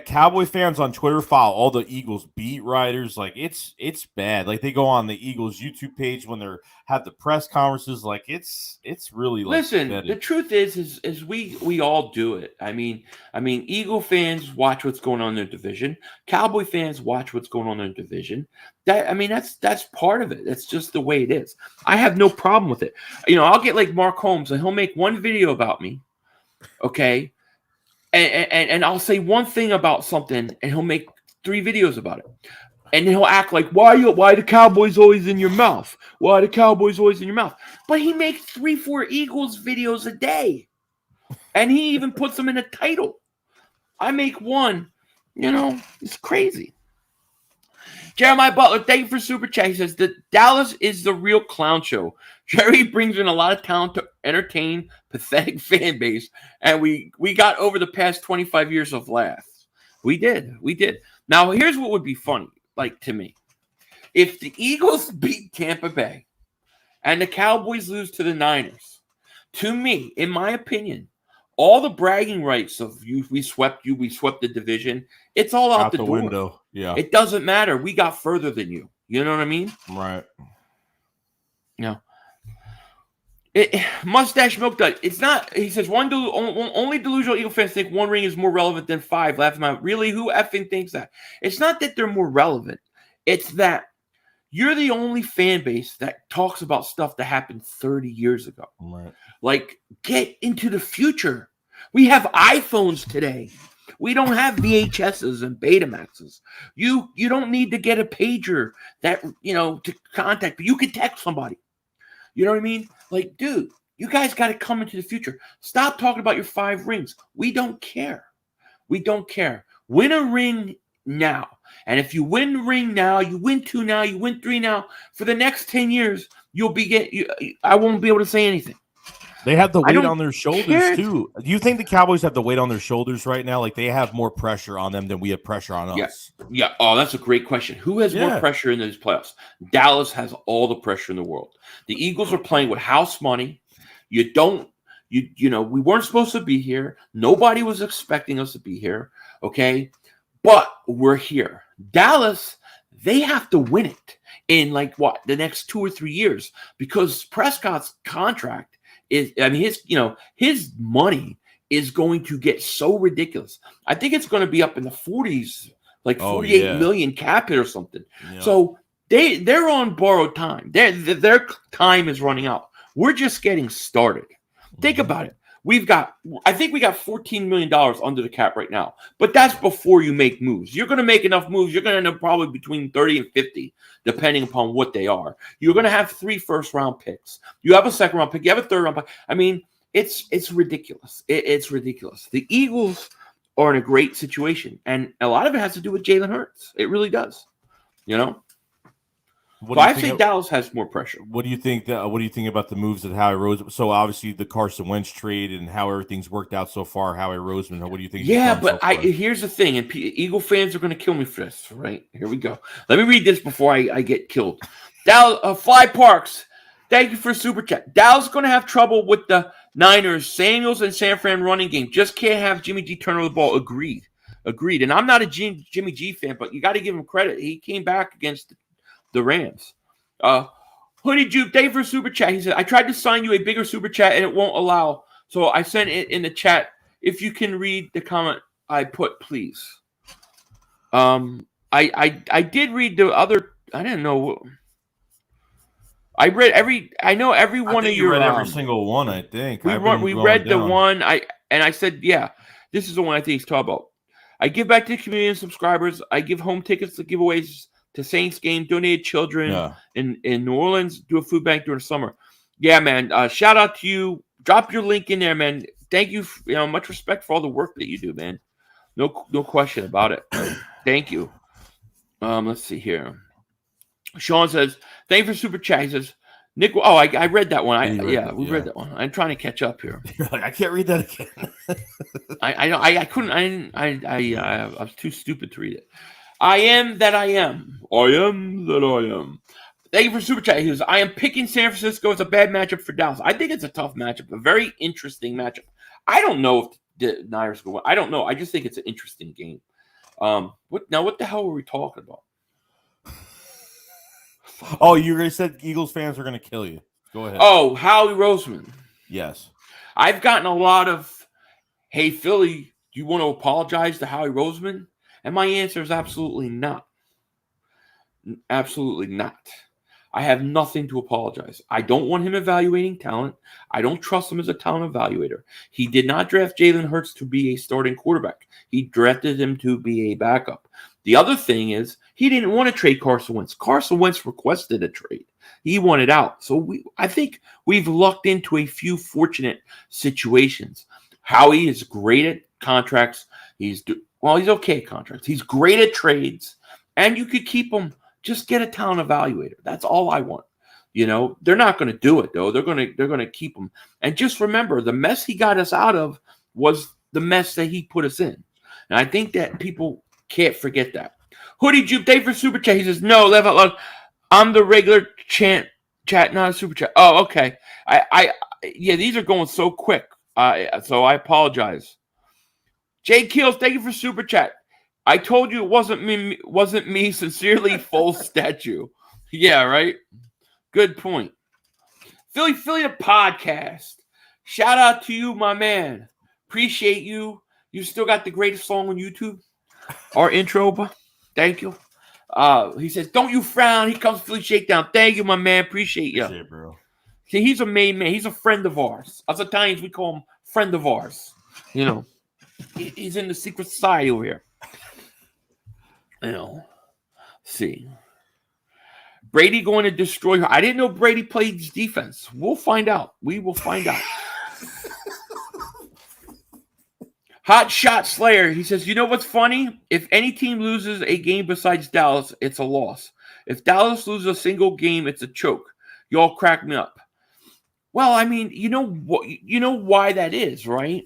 Cowboy fans on Twitter follow all the Eagles beat writers. Like it's bad. Like they go on the Eagles YouTube page when they're have the press conferences. Like it's really like listen. pathetic. The truth is we all do it. I mean, Eagle fans watch what's going on in their division. Cowboy fans watch what's going on in their division. That's part of it. That's just the way it is. I have no problem with it. You know, I'll get like Mark Holmes and he'll make one video about me. Okay, and I'll say one thing about something, and he'll make 3 videos about it, and he'll act like why the Cowboys always in your mouth? Why the Cowboys always in your mouth? But he makes 3-4 Eagles videos a day, and he even puts them in a title. I make one, you know, it's crazy. Jeremiah Butler, thank you for super chat. He says that Dallas is the real clown show. Jerry brings in a lot of talent to entertain pathetic fan base, and we got over the past 25 years of laughs. We did. Now, here's what would be funny, like to me. If the Eagles beat Tampa Bay and the Cowboys lose to the Niners, to me, in my opinion, all the bragging rights of we swept the division, it's all out the door. Window. Yeah. It doesn't matter. We got further than you. You know what I mean? Right. No. Mustache Milk Dud. It's not. He says only delusional Eagle fans think 1 ring is more relevant than 5. Laughing out. Really, who effing thinks that? It's not that they're more relevant. It's that you're the only fan base that talks about stuff that happened 30 years ago. Right. Like, get into the future. We have iPhones today. We don't have VHSs and Betamaxes. You don't need to get a pager that, to contact. You can text somebody. You know what I mean? Like, dude, you guys got to come into the future. Stop talking about your 5 rings. We don't care. We don't care. Win a ring now. And if you win the ring now, you win 2 now, you win 3 now, for the next 10 years, I won't be able to say anything. They have the weight on their shoulders, too. Do you think the Cowboys have the weight on their shoulders right now? Like, they have more pressure on them than we have pressure on us. Yeah. Oh, that's a great question. Who has more pressure in these playoffs? Dallas has all the pressure in the world. The Eagles are playing with house money. We weren't supposed to be here. Nobody was expecting us to be here, okay? But we're here. Dallas, they have to win it in, the next 2 or 3 years, because Prescott's contract his money is going to get so ridiculous. I think it's going to be up in the 40s, like 48 million cap hit or something. Yeah. So they're on borrowed time. Their time is running out. We're just getting started. Think about it. I think we got $14 million under the cap right now, but that's before you make moves. You're going to make enough moves. You're going to end up probably between 30 and 50, depending upon what they are. You're going to have 3 first-round picks. You have a second-round pick. You have a third-round pick. I mean, it's ridiculous. It's ridiculous. The Eagles are in a great situation, and a lot of it has to do with Jalen Hurts. It really does. You know? So I think Dallas has more pressure. What do you think? What do you think about the moves that Howie Roseman? So obviously the Carson Wentz trade and how everything's worked out so far. Howie Roseman. What do you think? Yeah, but here's the thing, and Eagle fans are going to kill me for this. Right here we go. Let me read this before I get killed. Dallas Fly Parks. Thank you for super chat. Dallas is going to have trouble with the Niners, Samuels, and San Fran running game. Just can't have Jimmy G turn over the ball. Agreed. And I'm not a Jimmy G fan, but you got to give him credit. He came back against the Rams. Hoodie Juke, thank you for super chat. He said, I tried to sign you a bigger super chat and it won't allow. So I sent it in the chat. If you can read the comment I put, please. I did read the other. I didn't know. I read every. I know every one of your. Read every single one. I think we read the one. I said, yeah, this is the one I think he's talking about. I give back to the community and subscribers. I give home tickets to giveaways to Saints game, donated children in New Orleans, do a food bank during the summer. Yeah, man. Shout out to you. Drop your link in there, man. Thank you. Much respect for all the work that you do, man. No question about it. Thank you. Let's see here. Sean says, thank you for super chat. He says, Nick. Oh, I read that one. We read that one. I'm trying to catch up here. I can't read that again. I couldn't. I was too stupid to read it. I am that I am. I am that I am. Thank you for super chat. He says, I am picking San Francisco. It's a bad matchup for Dallas. I think it's a tough matchup, a very interesting matchup. I don't know if the Niners will win. I don't know. I just think it's an interesting game. What the hell were we talking about? Oh, you already said Eagles fans are going to kill you. Go ahead. Oh, Howie Roseman. Yes. I've gotten a lot of, hey, Philly, do you want to apologize to Howie Roseman? And my answer is absolutely not. Absolutely not. I have nothing to apologize. I don't want him evaluating talent. I don't trust him as a talent evaluator. He did not draft Jalen Hurts to be a starting quarterback. He drafted him to be a backup. The other thing is he didn't want to trade Carson Wentz. Carson Wentz requested a trade. He wanted out. So I think we've lucked into a few fortunate situations. Howie is great at contracts. He's okay at contracts. He's great at trades. And you could keep him. Just get a talent evaluator. That's all I want. They're not going to do it though. They're going to keep him. And just remember, the mess he got us out of was the mess that he put us in. And I think that people can't forget that. Hoodie Juke, thank you for super chat. He says, no, laugh out loud. I'm the regular chat, not a super chat. Oh, okay. Yeah, these are going so quick. So I apologize. Jay Keels, thank you for super chat. I told you it wasn't me. Sincerely, full statue. Yeah, right. Good point. Philly the podcast. Shout out to you, my man. Appreciate you. You still got the greatest song on YouTube. Our intro. Thank you. He says, "Don't you frown." He comes Philly Shakedown. Thank you, my man. Appreciate you. Appreciate it, bro. See, he's a main man. He's a friend of ours. Us Italians, we call him friend of ours. He's in the secret society over here. See. Brady going to destroy her. I didn't know Brady played defense. We'll find out. We will find out. Hot Shot Slayer. He says, you know what's funny? If any team loses a game besides Dallas, it's a loss. If Dallas loses a single game, it's a choke. Y'all crack me up. Well, I mean, you know why that is, right?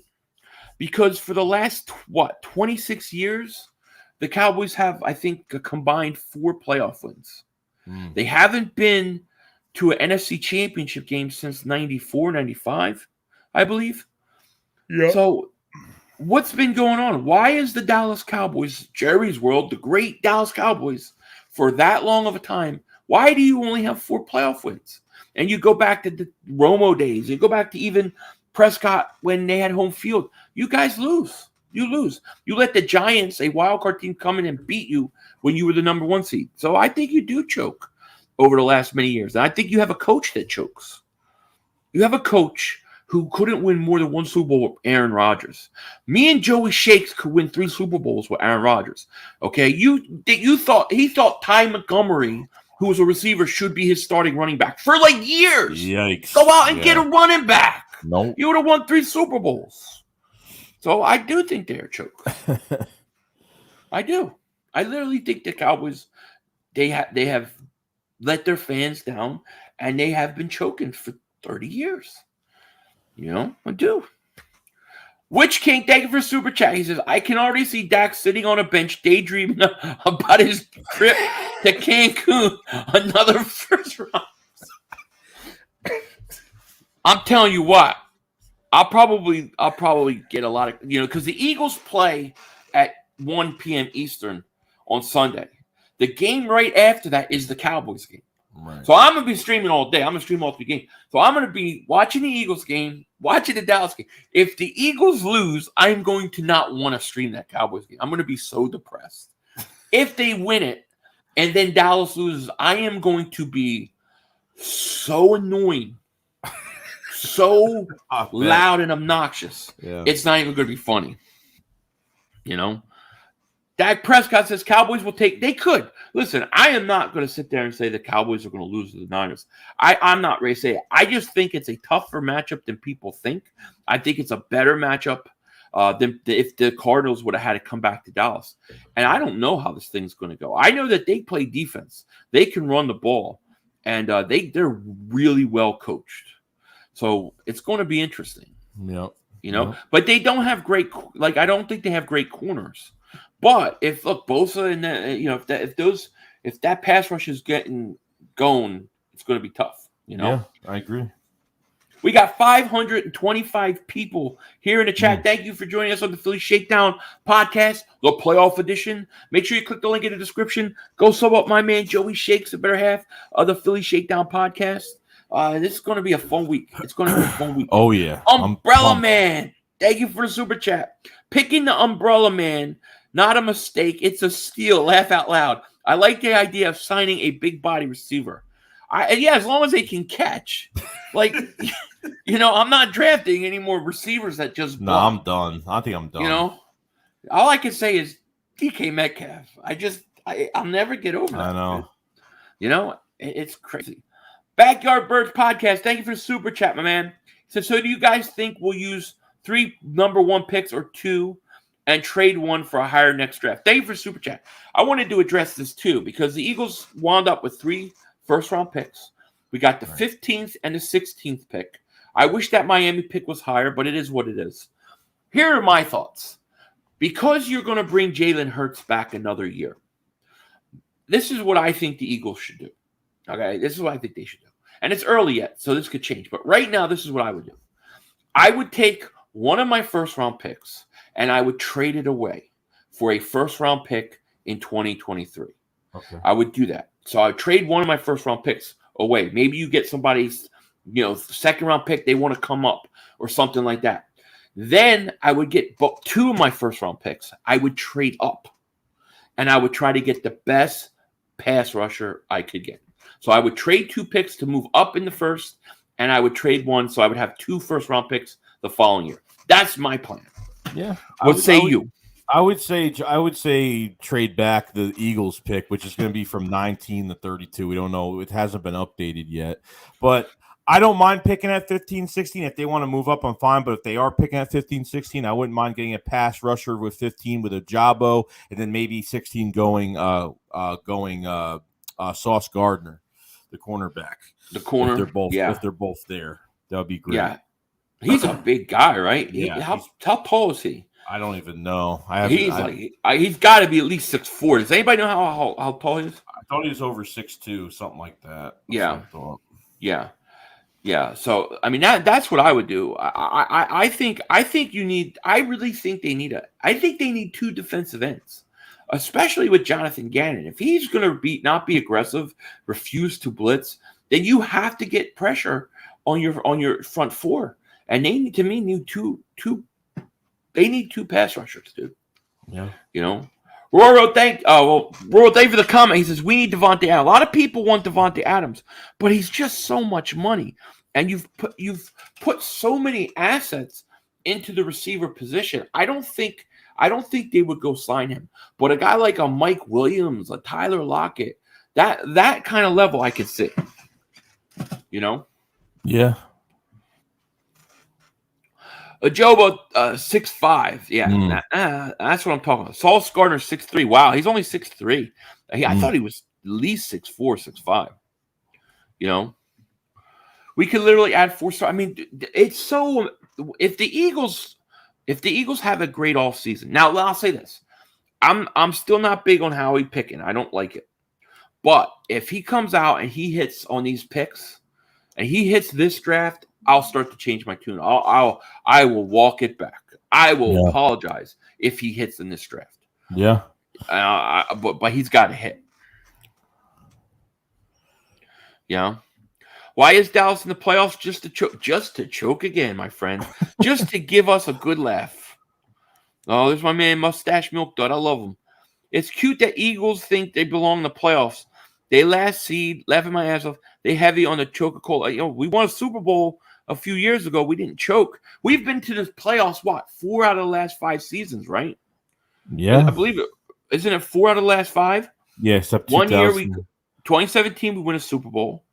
Because for the last 26 years, the Cowboys have, I think, a combined 4 playoff wins. They haven't been to an NFC championship game since 94, 95, I believe. Yeah. So what's been going on? Why is the Dallas Cowboys, Jerry's World, the great Dallas Cowboys, for that long of a time, why do you only have 4 playoff wins? And you go back to the Romo days. You go back to even Prescott when they had home field. You guys lose. You lose. You let the Giants, a wild card team, come in and beat you when you were the number 1 seed. So I think you do choke over the last many years. And I think you have a coach that chokes. You have a coach who couldn't win more than one Super Bowl with Aaron Rodgers. Me and Joey Shakes could win 3 Super Bowls with Aaron Rodgers. Okay, he thought Ty Montgomery, who was a receiver, should be his starting running back for like years. Yikes! Go out and get a running back. No, You would have won 3 Super Bowls. So I do think they're a choke. I do. I literally think the Cowboys they have let their fans down, and they have been choking for 30 years. I do. Witch King, thank you for super chat. He says, I can already see Dak sitting on a bench daydreaming about his trip to Cancun, another first round. I'm telling you what, I'll probably get a lot of, because the Eagles play at 1 p.m. Eastern on Sunday. The game right after that is the Cowboys game. Right. So I'm going to be streaming all day. I'm going to stream all 3 games. So I'm going to be watching the Eagles game, watching the Dallas game. If the Eagles lose, I'm going to not want to stream that Cowboys game. I'm going to be so depressed. If they win it and then Dallas loses, I am going to be so annoying, so loud and obnoxious. Yeah. It's not even going to be funny. Dak Prescott says Cowboys will take. They could. Listen, I am not going to sit there and say the Cowboys are going to lose to the Niners. I'm not ready to say it. I just think it's a tougher matchup than people think. I think it's a better matchup than if the Cardinals would have had to come back to Dallas. And I don't know how this thing's going to go. I know that they play defense. They can run the ball. And they're really well coached. So it's going to be interesting. Yep. But they don't have great – I don't think they have great corners. But if Bosa and if that pass rush is getting going, it's going to be tough. Yeah, I agree. We got 525 people here in the chat. Thank you for joining us on the Philly Shakedown podcast, the playoff edition. Make sure you click the link in the description. Go sub up my man Joey Shakes, the better half of the Philly Shakedown podcast. This is going to be a fun week. It's going to be a fun week. Oh yeah, Umbrella Man. Thank you for the super chat. Picking the Umbrella Man. Not a mistake. It's a steal. Laugh out loud. I like the idea of signing a big body receiver. As long as they can catch. I'm not drafting any more receivers that just block. No, I'm done. I think I'm done. All I can say is DK Metcalf. I'll never get over that. I know. It's crazy. Backyard Birds podcast. Thank you for the super chat, my man. So do you guys think we'll use 3 number 1 picks or 2 and trade 1 for a higher next draft? Thank you for super chat. I wanted to address this too because the Eagles wound up with 3 first-round picks. We got the 15th and the 16th pick. I wish that Miami pick was higher, but it is what it is. Here are my thoughts. Because you're going to bring Jalen Hurts back another year, this is what I think the Eagles should do. Okay, this is what I think they should do. And it's early yet, so this could change. But right now, this is what I would do. I would take one of my first-round picks, and I would trade it away for a first-round pick in 2023. Okay. I would do that. So I would trade one of my first-round picks away. Maybe you get somebody's, second-round pick, they want to come up or something like that. Then I would get 2 of my first-round picks. I would trade up, and I would try to get the best pass rusher I could get. So I would trade 2 picks to move up in the first, and I would trade 1 so I would have 2 first-round picks the following year. That's my plan. Yeah. What say you? I would say trade back the Eagles pick, which is going to be from 19 to 32. We don't know. It hasn't been updated yet. But I don't mind picking at 15, 16. If they want to move up, I'm fine. But if they are picking at 15, 16, I wouldn't mind getting a pass rusher with 15 with a Jabo, and then maybe 16 going Sauce Gardner, the cornerback. The corner. If they're both there, that would be great. Yeah. He's a big guy, right? Yeah. How tall is he? I don't even know. He's got to be at least 6'4". Does anybody know how tall he is? I thought he was over 6'2", something like that. Yeah. Yeah. So that's what I would do. I think you need. I really think they need I think they need 2 defensive ends, especially with Jonathan Gannon. If he's going to not be aggressive, refuse to blitz, then you have to get pressure on your front 4. And they need two. They need 2 pass rushers, dude. Yeah. Roro, thank you for the comment. He says we need Devontae Adams. A lot of people want Devontae Adams, but he's just so much money. and you've put so many assets into the receiver position. I don't think they would go sign him. But a guy like a Mike Williams, a Tyler Lockett, that kind of level I could see. You know? Yeah. Ajoba, 6'5". Yeah, that's what I'm talking about. Sauce Gardner, 6'3". Wow, he's only 6'3". I thought he was at least 6'4", 6'5". You know? We could literally add 4 stars. I mean, it's so – if the Eagles have a great offseason – now, I'll say this. I'm still not big on Howie picking. I don't like it. But if he comes out and he hits on these picks and he hits this draft, I'll start to change my tune. I will walk it back. I will apologize if he hits in this draft. Yeah. But he's got to hit. Yeah. Why is Dallas in the playoffs? Just to choke again, my friend. Just to give us a good laugh. Oh, there's my man Mustache Milk Dud. I love him. It's cute that Eagles think they belong in the playoffs. They last seed, laughing my ass off. They heavy on the Coca-Cola. You know, we won a Super Bowl a few years ago. We didn't choke. We've been to the playoffs, 4 out of the last 5 seasons, right? Yeah. I believe it. Isn't it 4 out of the last 5? Yeah, except 1 year, 2017, we win a Super Bowl.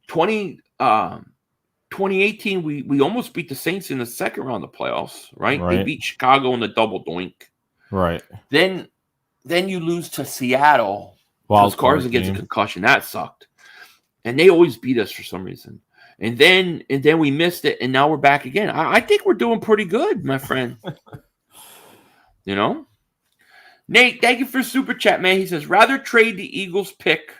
2018, we almost beat the Saints in the second round of playoffs, right? They beat Chicago in the double doink. Right. Then you lose to Seattle. Because Carson gets a concussion. That sucked. And they always beat us for some reason. And then we missed it, and now we're back again. I think we're doing pretty good, my friend. You know? Nate, thank you for super chat, man. He says, rather trade the Eagles pick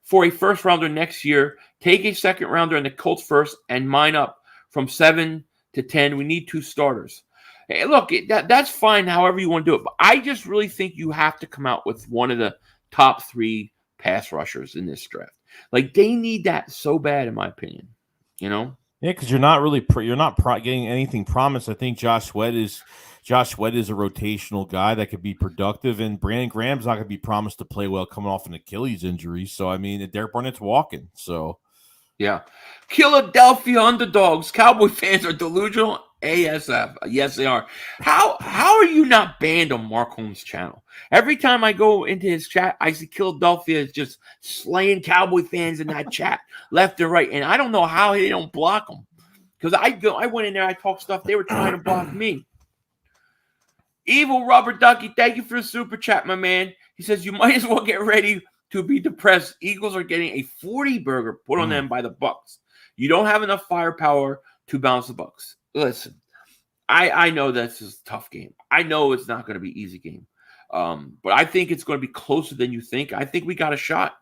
for a first rounder next year, take a second rounder and the Colts first, and mine up from 7 to 10. We need 2 starters. Hey, look, that's fine however you want to do it. But I just really think you have to come out with one of the top 3 pass rushers in this draft. Like, they need that so bad, in my opinion. You know? Yeah, because you're not really getting anything promised. I think Josh Sweat is a rotational guy that could be productive, and Brandon Graham's not going to be promised to play well coming off an Achilles injury. So, I mean, Derek Barnett's walking. So, yeah. Philadelphia underdogs. Cowboy fans are delusional ASF. Yes, they are. How are you not banned on Mark Holmes' channel? Every time I go into his chat, I see Philadelphia is just slaying Cowboy fans in that chat, left and right. And I don't know how they don't block them. Because I went in there, I talked stuff. They were trying to block me. Evil Rubber Ducky, thank you for the super chat, my man. He says, you might as well get ready to be depressed. Eagles are getting a 40 burger put on them by the Bucs. You don't have enough firepower to bounce the Bucs. Listen, I know this is a tough game. I know it's not going to be an easy game. But I think it's going to be closer than you think. I think we got a shot,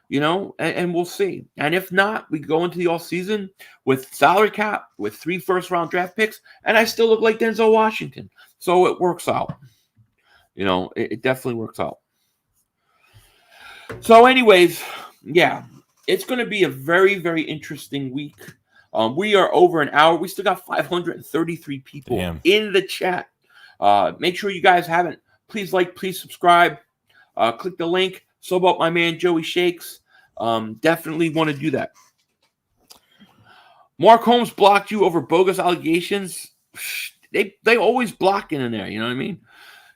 you know, and we'll see. And if not, we go into the offseason with salary cap, with 3 first-round draft picks, and I still look like Denzel Washington. So it works out. You know, it definitely works out. So anyways, yeah, it's going to be a very, very interesting week. We are over an hour. We still got 533 people in the chat. Make sure you guys haven't. Please like, please subscribe. Click the link. So about my man, Joey Shakes. Definitely want to do that. Mark Holmes blocked you over bogus allegations. They always block in there. You know what I mean?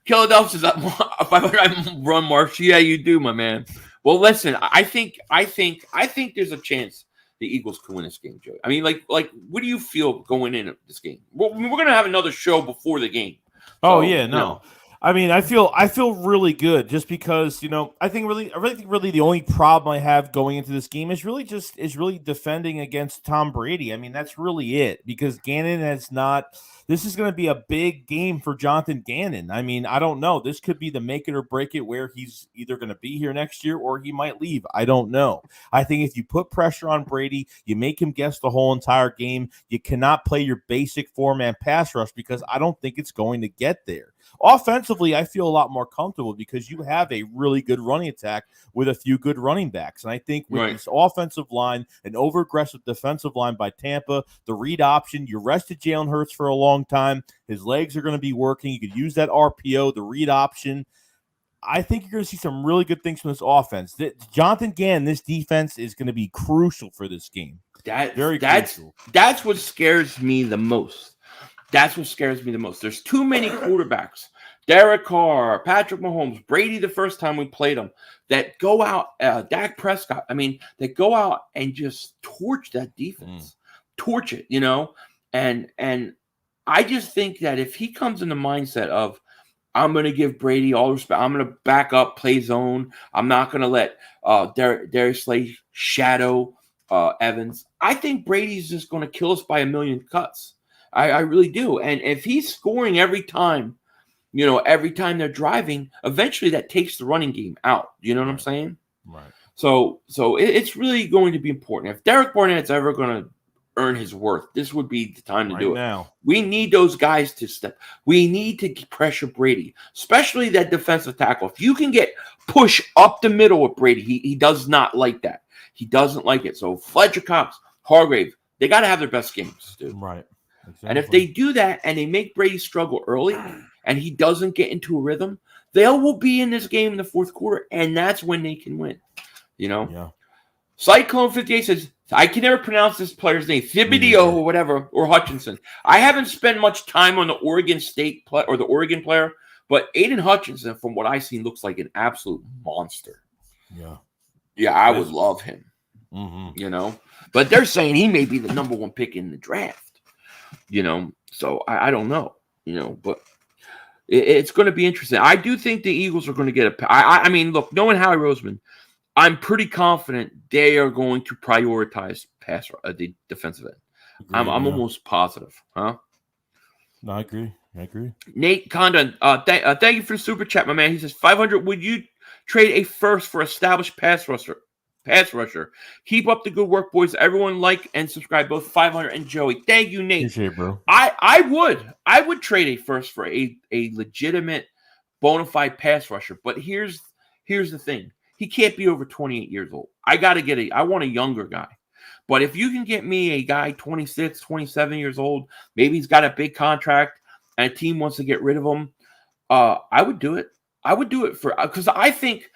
Philadelphia says, I run Marsh. Yeah, you do, my man. Well, listen, I think there's a chance the Eagles can win this game, Joey. I mean, like, what do you feel going into this game? We're going to have another show before the game. So, no. You know. I mean, I feel really good just because, you know, I think really the only problem I have going into this game is really defending against Tom Brady. I mean, that's really it, because Gannon has not. This is going to be a big game for Jonathan Gannon. I mean, I don't know. This could be the make it or break it, where he's either going to be here next year or he might leave. I don't know. I think if you put pressure on Brady, you make him guess the whole entire game. You cannot play your basic 4-man pass rush, because I don't think it's going to get there. Offensively, I feel a lot more comfortable because you have a really good running attack with a few good running backs. And I think with this offensive line, an over-aggressive defensive line by Tampa, the read option, you rested Jalen Hurts for a long time. His legs are going to be working. You could use that RPO, the read option. I think you're going to see some really good things from this offense. Jonathan Gannon, this defense is going to be crucial for this game. That's what scares me the most. There's too many quarterbacks. Derek Carr, Patrick Mahomes, Brady the first time we played them, that go out, Dak Prescott, that go out and just torch that defense. Torch it, And I just think that if he comes in the mindset of, I'm going to give Brady all respect, I'm going to back up, play zone, I'm not going to let Darius Slay shadow Evans, I think Brady's just going to kill us by a million cuts. I really do. And if he's scoring every time, every time they're driving, eventually that takes the running game out. You know what I'm saying? Right. So it's really going to be important. If Derek Barnett's ever going to earn his worth, this would be the time to do it. Now. We need those guys to step. We need to pressure Brady, especially that defensive tackle. If you can get push up the middle with Brady, he does not like that. He doesn't like it. So Fletcher Cox, Hargrave, they got to have their best games, dude. Right. Exactly. And if they do that and they make Brady struggle early and he doesn't get into a rhythm, they will be in this game in the fourth quarter, and that's when they can win. Yeah. Cyclone 58 says, I can never pronounce this player's name, Thibodeau or whatever, or Hutchinson. I haven't spent much time on the Oregon State or the Oregon player, but Aiden Hutchinson, from what I've seen, looks like an absolute monster. Yeah. Yeah, I would love him. But they're saying he may be the number one pick in the draft. So I don't know. But it's going to be interesting. I do think the Eagles are going to get I mean, look, knowing Howie Roseman, I'm pretty confident they are going to prioritize the defensive end. I'm almost positive, huh? No, I agree. Nate Condon, thank you for the super chat, my man. He says 500. Would you trade a first for established pass rusher? Keep up the good work, boys. Everyone like and subscribe, both 500 and Joey. Thank you, Nate. Appreciate it, bro. I would trade a first for a legitimate bona fide pass rusher. But here's the thing. He can't be over 28 years old. I want a younger guy. But if you can get me a guy 26, 27 years old, maybe he's got a big contract and a team wants to get rid of him, I would do it. I would do it because I think,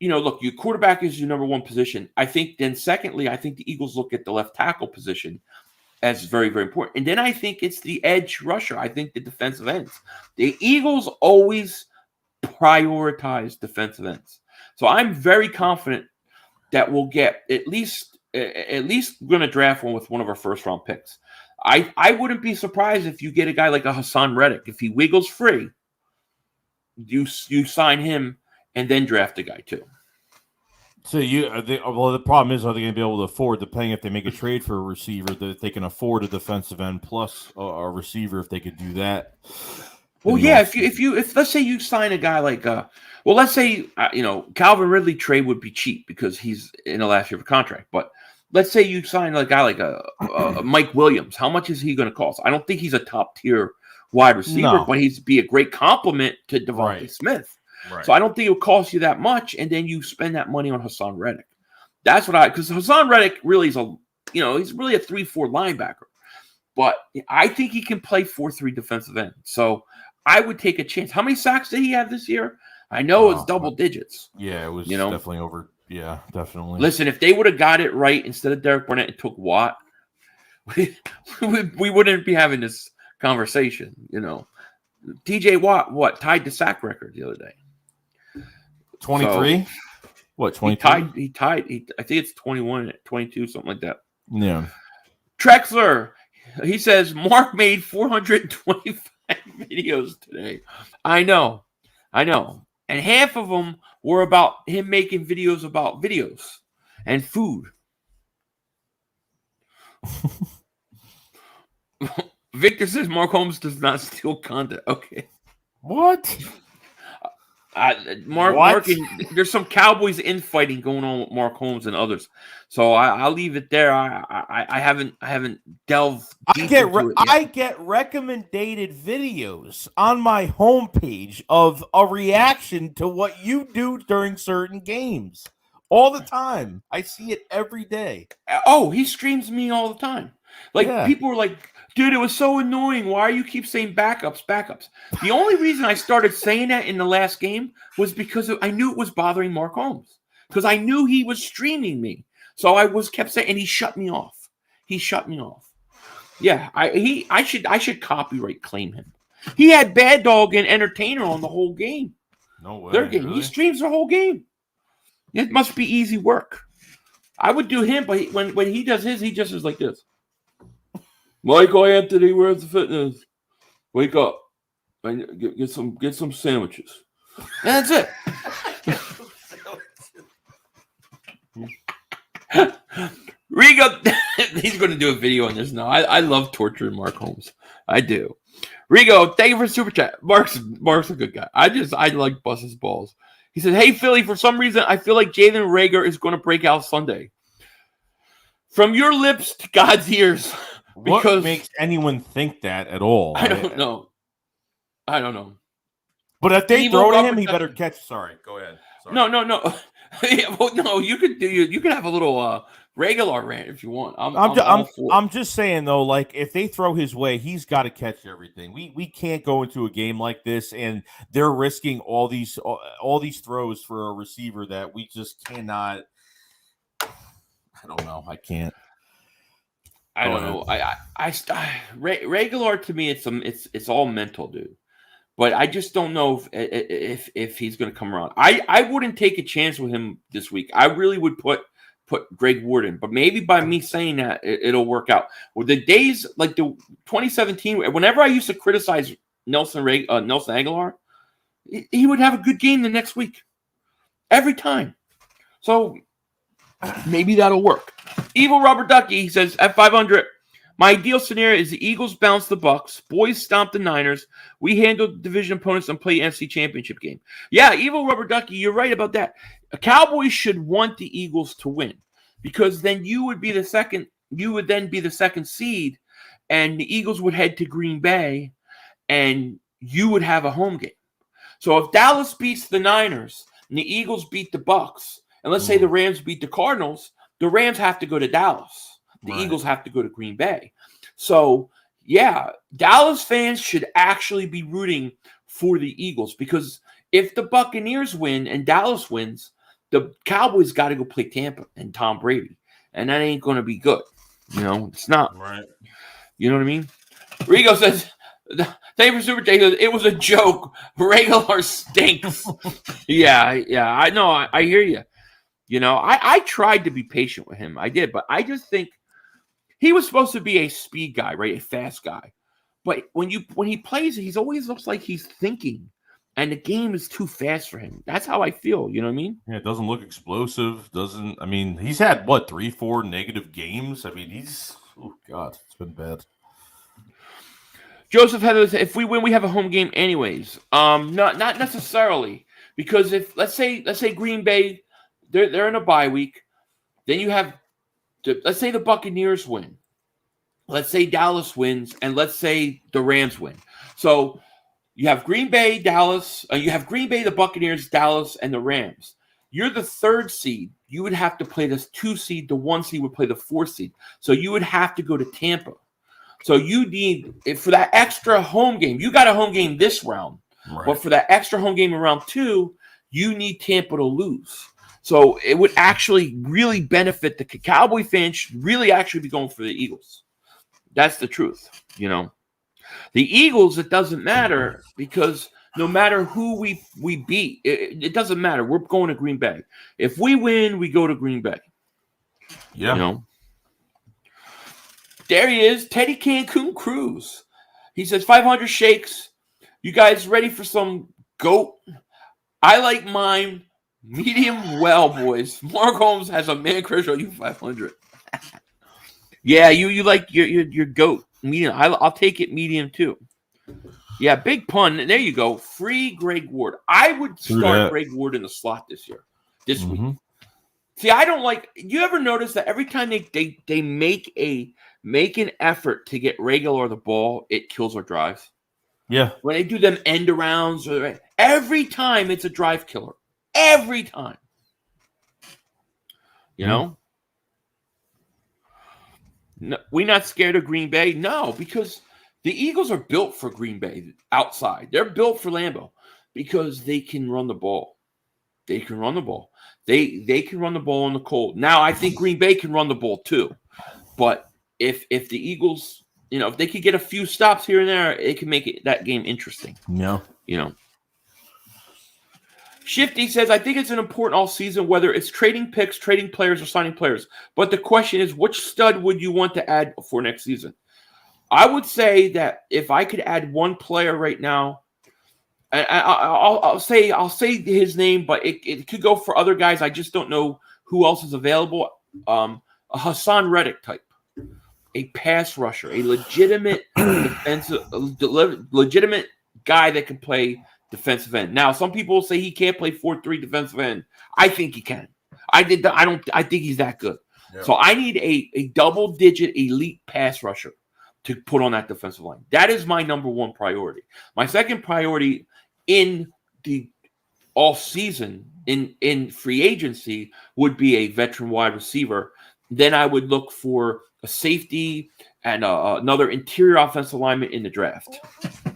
look, your quarterback is your number one position. I think then secondly, I think the Eagles look at the left tackle position as very, very important. And then I think it's the edge rusher. I think the defensive ends. The Eagles always prioritize defensive ends. So I'm very confident that we'll get at least going to draft one with one of our first round picks. I wouldn't be surprised if you get a guy like a Hassan Reddick. If he wiggles free, you sign him and then draft a guy too. So the problem is, are they going to be able to afford, depending if they make a trade for a receiver, that they can afford a defensive end plus a receiver if they could do that? Well, yeah. If let's say you sign a guy like let's say Calvin Ridley trade would be cheap because he's in the last year of a contract. But let's say you sign a guy like a Mike Williams. How much is he going to cost? I don't think he's a top tier wide receiver, but he'd be a great complement to Devontae Smith. Right. So I don't think it'll cost you that much, and then you spend that money on Hassan Reddick. That's what because Hassan Reddick really is he's really a 3-4 linebacker, but I think he can play 4-3 defensive end. So I would take a chance. How many sacks did he have this year? I know it's double digits. Yeah, it was definitely over. Yeah, definitely. Listen, if they would have got it right instead of Derek Barnett and took Watt, we wouldn't be having this conversation. TJ Watt tied the sack record the other day. 23? What, 23? He tied. I think it's 21, 22, something like that. Yeah. Trexler, he says, Mark made 425 videos today. I know. And half of them were about him making videos about videos and food. Victor says Mark Holmes does not steal content. Okay. What? Mark, there's some Cowboys infighting going on with Mark Holmes and others, so I'll leave it there. I haven't delved. I get recommended videos on my homepage of a reaction to what you do during certain games all the time. I see it every day. Oh, he streams me all the time. People are like, dude, it was so annoying. Why do you keep saying backups? The only reason I started saying that in the last game was because I knew it was bothering Mark Holmes. Because I knew he was streaming me. So I kept saying, and he shut me off. he shut me off. Yeah, I should copyright claim him. He had Bad Dog and Entertainer on the whole game. No way. Their game. Really? He streams the whole game. It must be easy work. I would do him, but when he does his, he just is like this. Michael Anthony, where's the fitness? Wake up and get some sandwiches. And that's it. Rigo, he's going to do a video on this now. I love torturing Mark Holmes. I do. Rigo, thank you for super chat. Mark's a good guy. I like bust his balls. He said, "Hey Philly, for some reason I feel like Jalen Reagor is going to break out Sunday." From your lips to God's ears. What makes anyone think that at all? I don't know. But if they throw to him, he better catch. Sorry, go ahead. Sorry. No. Well, no, you could have a little regular rant if you want. I'm just saying though, like if they throw his way, he's got to catch everything. We can't go into a game like this and they're risking all these throws for a receiver that we just cannot. I don't know. I can't. I don't know. Regular to me, it's all mental, dude. But I just don't know if he's going to come around. I wouldn't take a chance with him this week. I really would put Greg Ward in. But maybe by me saying that, it'll work out. Well, the days like the 2017, whenever I used to criticize Nelson Aguilar, he would have a good game the next week. Every time. So maybe that'll work. Evil Robert Ducky, he says, at 500, my ideal scenario is the Eagles bounce the Bucs, boys stomp the Niners, we handle division opponents and play NFC Championship game. Yeah, Evil Rubber Ducky, you're right about that. Cowboys should want the Eagles to win because then you would then be the second seed and the Eagles would head to Green Bay and you would have a home game. So if Dallas beats the Niners and the Eagles beat the Bucs, and let's say the Rams beat the Cardinals, the Rams have to go to Dallas. The Eagles have to go to Green Bay. So, yeah, Dallas fans should actually be rooting for the Eagles because if the Buccaneers win and Dallas wins, the Cowboys got to go play Tampa and Tom Brady. And that ain't going to be good. You know, it's not. Right. You know what I mean? Rigo says, thank you for Super J. It was a joke. Regular stinks. Yeah, I know. I hear you. You know, I tried to be patient with him. I did, but I just think he was supposed to be a speed guy, right? A fast guy. But when he plays, he always looks like he's thinking, and the game is too fast for him. That's how I feel. You know what I mean? Yeah, it doesn't look explosive. He's had, 3-4 negative games? Oh, God, it's been bad. Joseph Heather, if we win, we have a home game anyways. Not necessarily. Because if, let's say Green Bay, they're in a bye week. Then you have, let's say the Buccaneers win. Let's say Dallas wins, and let's say the Rams win. So you have Green Bay, Dallas. You have Green Bay, the Buccaneers, Dallas, and the Rams. You're the third seed. You would have to play this 2 seed. The 1 seed would play the 4 seed. So you would have to go to Tampa. So you need, for that extra home game, you got a home game this round. Right. But for that extra home game in round 2, you need Tampa to lose. So it would actually really benefit the Cowboy fans should really actually be going for the Eagles. That's the truth, you know. The Eagles, it doesn't matter because no matter who we beat, it doesn't matter. We're going to Green Bay. If we win, we go to Green Bay. Yeah. You know. There he is, Teddy Cancun Cruz. He says, 500 shakes. You guys ready for some goat? I like mine medium well, boys. Mark Holmes has a man crush on you, 500. Yeah, you like your goat medium. I'll take it medium too. Yeah, big pun. There you go. Free Greg Ward. I would start Greg Ward in the slot this week. See, I don't like. You ever notice that every time they make an effort to get Regular the ball, it kills our drives? Yeah. When they do them end arounds, every time it's a drive killer. Every time. You know? No, we're not scared of Green Bay. No, because the Eagles are built for Green Bay outside. They're built for Lambeau because they can run the ball. They can run the ball. They can run the ball on the cold. Now, I think Green Bay can run the ball too. But if the Eagles, if they could get a few stops here and there, it can make that game interesting. Yeah. Shifty says, I think it's an important all season, whether it's trading picks, trading players, or signing players. But the question is, which stud would you want to add for next season? I would say that if I could add one player right now, and I'll say his name, but it could go for other guys. I just don't know who else is available. A Hassan Reddick type, a pass rusher, a legitimate legitimate guy that can play defensive end. Now, some people say he can't play 4-3 defensive end. I think he can. I think he's that good. Yeah. So I need a double-digit elite pass rusher to put on that defensive line. That is my number one priority. My second priority in the all season in free agency would be a veteran wide receiver. Then I would look for a safety and another interior offensive lineman in the draft.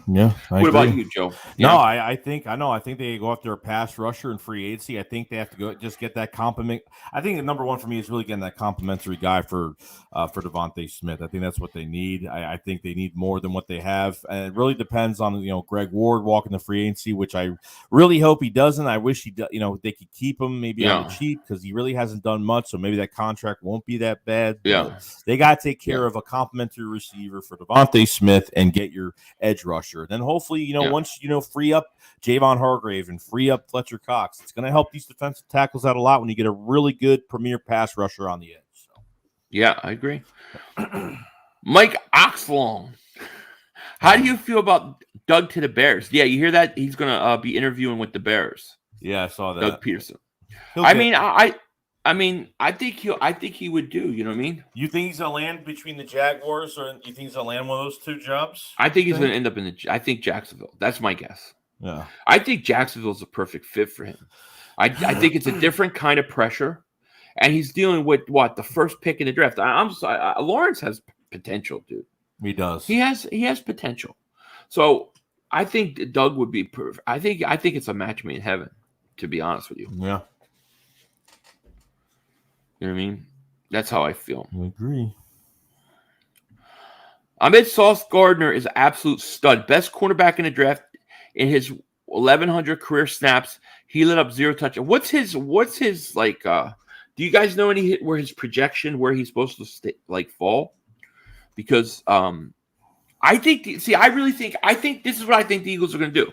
Yeah. What about you, Joe? No, I think they go after a pass rusher in free agency. I think they have to go just get that compliment. I think the number one for me is really getting that complimentary guy for Devontae Smith. I think that's what they need. I think they need more than what they have. And it really depends on, Greg Ward walking the free agency, which I really hope he doesn't. I wish they could keep him maybe on the cheap because he really hasn't done much. So maybe that contract won't be that bad. Yeah. But they got to take care of a complimentary receiver for Devontae Smith and get your edge rusher. Then hopefully, once free up Javon Hargrave and free up Fletcher Cox, it's going to help these defensive tackles out a lot when you get a really good premier pass rusher on the edge. So. Yeah, I agree. Mike Oxlong, how do you feel about Doug to the Bears? Yeah, you hear that? He's going to be interviewing with the Bears. Yeah, I saw that. Doug Peterson. I think he would do. You know what I mean? You think he's gonna land between the Jaguars, or you think he's gonna land one of those two jobs? I think he's gonna end up I think Jacksonville. That's my guess. Yeah. I think Jacksonville's a perfect fit for him. I think it's a different kind of pressure, and he's dealing with the first pick in the draft. Lawrence has potential, dude. He does. He has potential. So I think Doug would be perfect. I think it's a match made in heaven. To be honest with you. Yeah. You know what I mean? That's how I feel. I agree. Ahmed Sauce Gardner is an absolute stud. Best cornerback in the draft. In his 1,100 career snaps, he lit up 0 touch. What's his do you guys know where his projection, where he's supposed to fall? Because I think this is what I think the Eagles are going to do.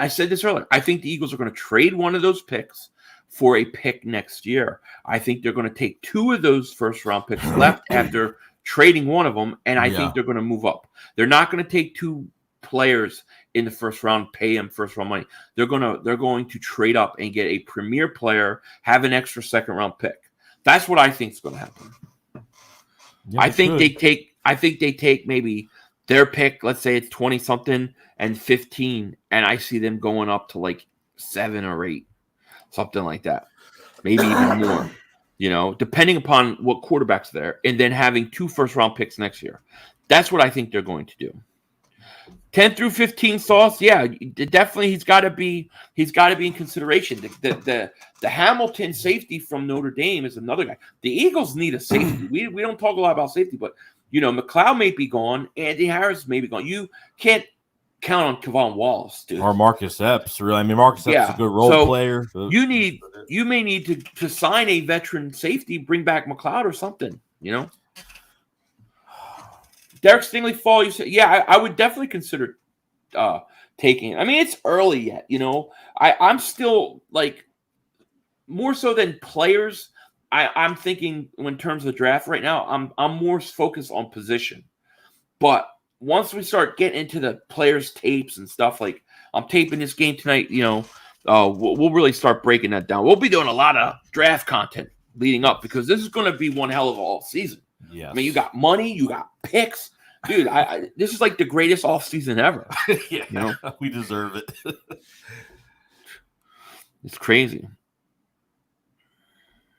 I said this earlier. I think the Eagles are going to trade one of those picks for a pick next year. I think they're going to take 2 of those first-round picks left after trading one of them, and I think they're going to move up. They're not going to take 2 players in the first round, pay them first-round money. They're going to trade up and get a premier player, have an extra second-round pick. That's what I think is going to happen. Yeah, I think they take maybe their pick. Let's say it's 20-something and 15, and I see them going up to 7 or 8. Something like that. Maybe even more, depending upon what quarterback's there, and then having 2 first-round picks next year. That's what I think they're going to do. 10 through 15 Sauce, yeah, definitely he's got to be in consideration. The Hamilton safety from Notre Dame is another guy. The Eagles need a safety. We don't talk a lot about safety, but McLeod may be gone, Andy Harris may be gone. You can't count on Kevon Wallace, dude. Or Marcus Epps. Really, I mean, Marcus Epps is a good role player. You may need to sign a veteran safety, bring back McLeod or something. Derek Stingley Fall. You said, yeah, I would definitely consider taking. I mean, it's early yet. I'm still more so than players. I'm thinking in terms of the draft right now. I'm more focused on position, but once we start getting into the players' tapes and stuff, I'm taping this game tonight, we'll really start breaking that down. We'll be doing a lot of draft content leading up because this is going to be one hell of an all season. Yes. I mean, you got money, you got picks. Dude, this is the greatest off season ever. Yeah, we deserve it. It's crazy.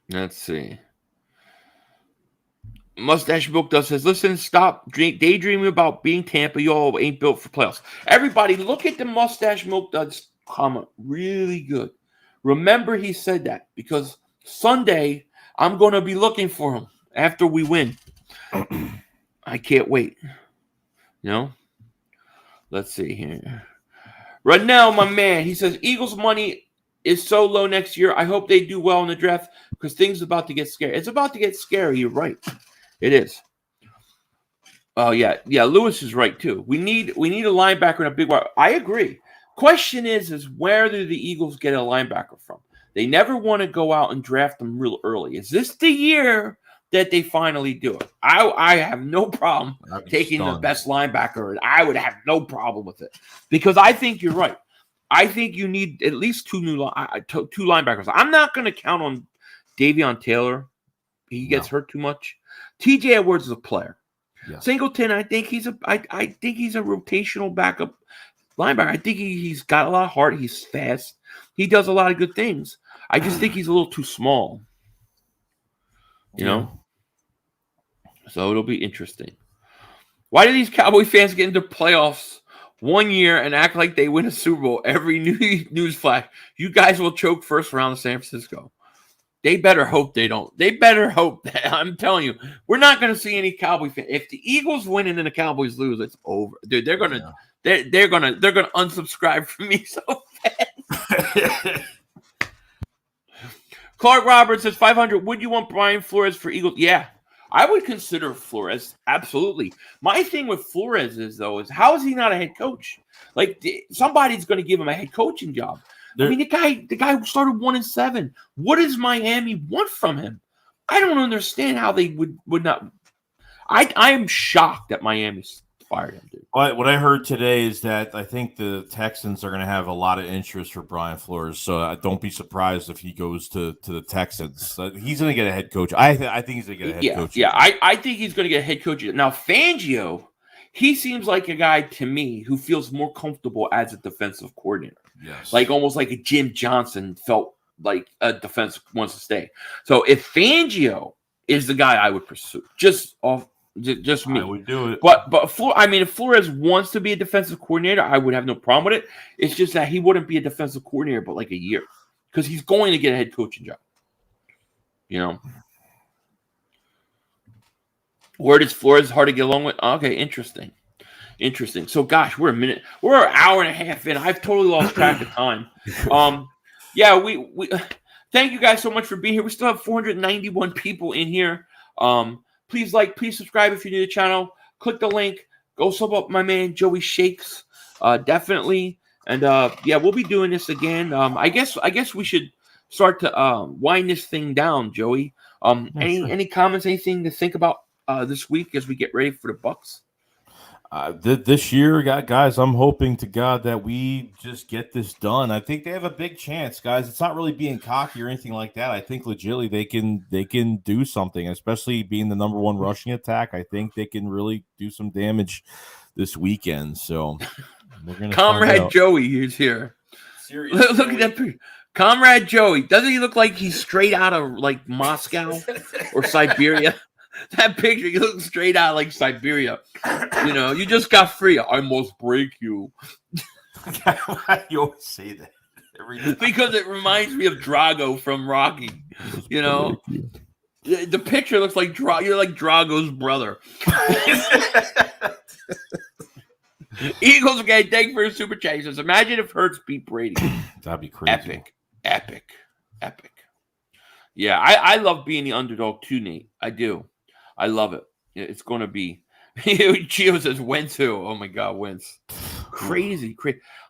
Let's see. Mustache Milk Dust says, listen, stop daydreaming about being Tampa. You all ain't built for playoffs. Everybody, look at the Mustache Milk Dust comment. Really good. Remember he said that because Sunday I'm going to be looking for him after we win. I can't wait. You know? Let's see here. Rudnell, my man, he says Eagles money is so low next year. I hope they do well in the draft because things are about to get scary. It's about to get scary. You're right. It is. Oh yeah. Lewis is right too. We need a linebacker and a big wide. I agree. Question is where do the Eagles get a linebacker from? They never want to go out and draft them real early. Is this the year that they finally do it? I have no problem taking the best linebacker, and I would have no problem with it because I think you're right. I think you need at least two linebackers. I'm not going to count on Davion Taylor. He gets hurt too much. T.J. Edwards is a player. Yes. Singleton, I think he's a rotational backup linebacker. I think he's got a lot of heart. He's fast. He does a lot of good things. I just think he's a little too small. You know? So it'll be interesting. Why do these Cowboy fans get into playoffs one year and act like they win a Super Bowl every news flash? You guys will choke first round of San Francisco. They better hope they don't. They better hope that. I'm telling you, we're not going to see any Cowboy fans. If the Eagles win and then the Cowboys lose, it's over, dude. They're gonna unsubscribe from me so fast. Clark Roberts says 500. Would you want Brian Flores for Eagles? Yeah, I would consider Flores absolutely. My thing with Flores is how is he not a head coach? Like somebody's going to give him a head coaching job. I mean, the guy started 1-7. What does Miami want from him? I don't understand how they would not. I am shocked that Miami fired him, dude. What I heard today is that I think the Texans are going to have a lot of interest for Brian Flores. So don't be surprised if he goes to the Texans. He's going to get a head coach. I think he's going to get a head coach. Yeah, I think he's going to get a head coach. Now, Fangio, he seems like a guy to me who feels more comfortable as a defensive coordinator. Yes. Like almost like a Jim Johnson felt like a defense wants to stay. So if Fangio is the guy I would pursue, just me. I would do it. But if Flores wants to be a defensive coordinator, I would have no problem with it. It's just that he wouldn't be a defensive coordinator but like a year because he's going to get a head coaching job. You know. Where does Flores hard to get along with? Okay, interesting. So, gosh, we're an hour and a half in. I've totally lost track of time. Yeah, we thank you guys so much for being here. We still have 491 people in here. Please subscribe if you're new to the channel. Click the link. Go sub up my man Joey Shakes. Definitely. And we'll be doing this again. I guess we should start to wind this thing down, Joey. Any comments, anything to think about this week as we get ready for the Bucs? This year, guys, I'm hoping to God that we just get this done. I think they have a big chance, guys. It's not really being cocky or anything like that. I think legitimately they can do something, especially being the number one rushing attack. I think they can really do some damage this weekend. So we're gonna Comrade Joey is here. Seriously, look at that picture. Comrade Joey. Doesn't he look like he's straight out of like Moscow or Siberia? That picture, you look straight out like Siberia. You know, you just got free. I must break you. Why you always say that? Because it reminds me of Drago from Rocky. You know, the picture looks like you're like Drago's brother. Eagles again. Thank you for your super chat. He says, imagine if Hurts beat Brady. That'd be crazy. Epic. Yeah, I love being the underdog too, Nate. I do. I love it. It's going to be. Gio says Wentz who? Oh my God, Wentz. Crazy.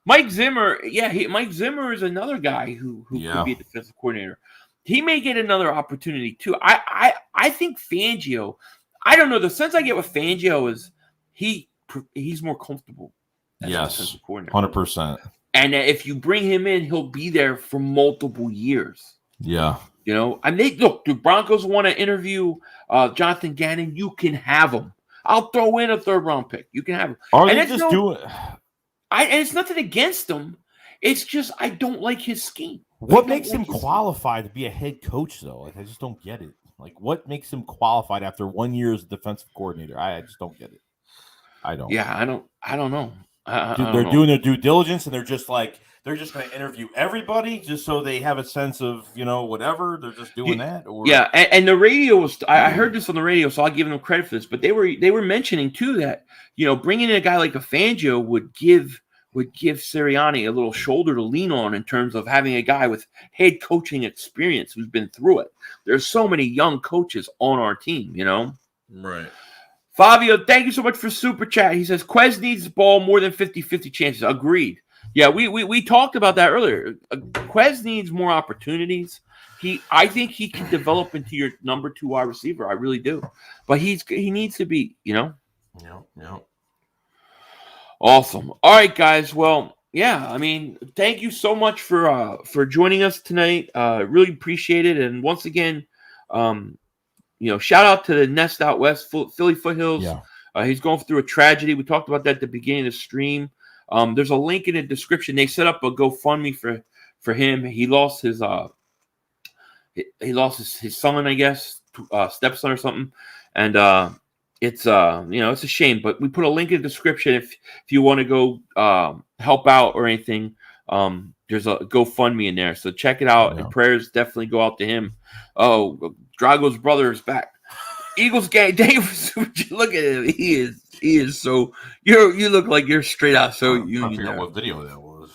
Mike Zimmer. Yeah, Mike Zimmer is another guy who could be a defensive coordinator. He may get another opportunity too. I think Fangio. I don't know. The sense I get with Fangio is he's more comfortable. As a defensive coordinator. 100%. And if you bring him in, he'll be there for multiple years. Yeah. You know, I mean, look, the Broncos want to interview Jonathan Gannon. You can have him. I'll throw in a third-round pick. You can have him. And it's nothing against him. It's just I don't like his scheme. What makes him qualified to be a head coach, though? Like, I just don't get it. Like, what makes him qualified after 1 year as a defensive coordinator? I just don't get it. I don't. Yeah, I don't know. They're doing their due diligence, and they're just going to interview everybody just so they have a sense of, whatever. They're just doing that. Or... Yeah, and the radio was. I heard this on the radio, so I'll give them credit for this. But they were mentioning too that bringing in a guy like a Fangio would give Sirianni a little shoulder to lean on in terms of having a guy with head coaching experience who's been through it. There's so many young coaches on our team, Right. Fabio, thank you so much for Super Chat. He says, Quez needs the ball more than 50-50 chances. Agreed. Yeah, we talked about that earlier. Quez needs more opportunities. I think he can develop into your number 2 wide receiver. I really do. But he needs to be, Yeah. Awesome. All right, guys. Well, yeah, I mean, thank you so much for joining us tonight. Really appreciate it. And once again, shout out to the Nest Out West, Philly Foothills. Yeah. He's going through a tragedy. We talked about that at the beginning of the stream. There's a link in the description. They set up a GoFundMe for him. He lost his son, I guess, stepson or something. And it's it's a shame. But we put a link in the description if you want to go help out or anything. There's a GoFundMe in there, so check it out. And prayers definitely go out to him. Oh, Drago's brother is back. Eagles gang, look at him. He is so. You look like you're straight out. So I'm trying to figure out what video that was.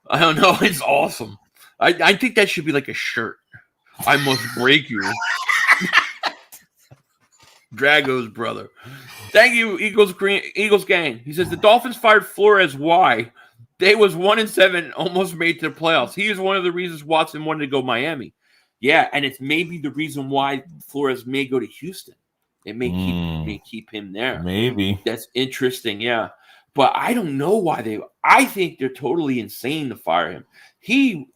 I don't know. It's awesome. I think that should be like a shirt. I must break you. Drago's brother. Thank you, Eagles gang. He says the Dolphins fired Flores. Why? They was 1-7, almost made to the playoffs. He is one of the reasons Watson wanted to go Miami. Yeah, and it's maybe the reason why Flores may go to Houston. It may keep him there. Maybe. That's interesting, yeah. But I don't know why I think they're totally insane to fire him. He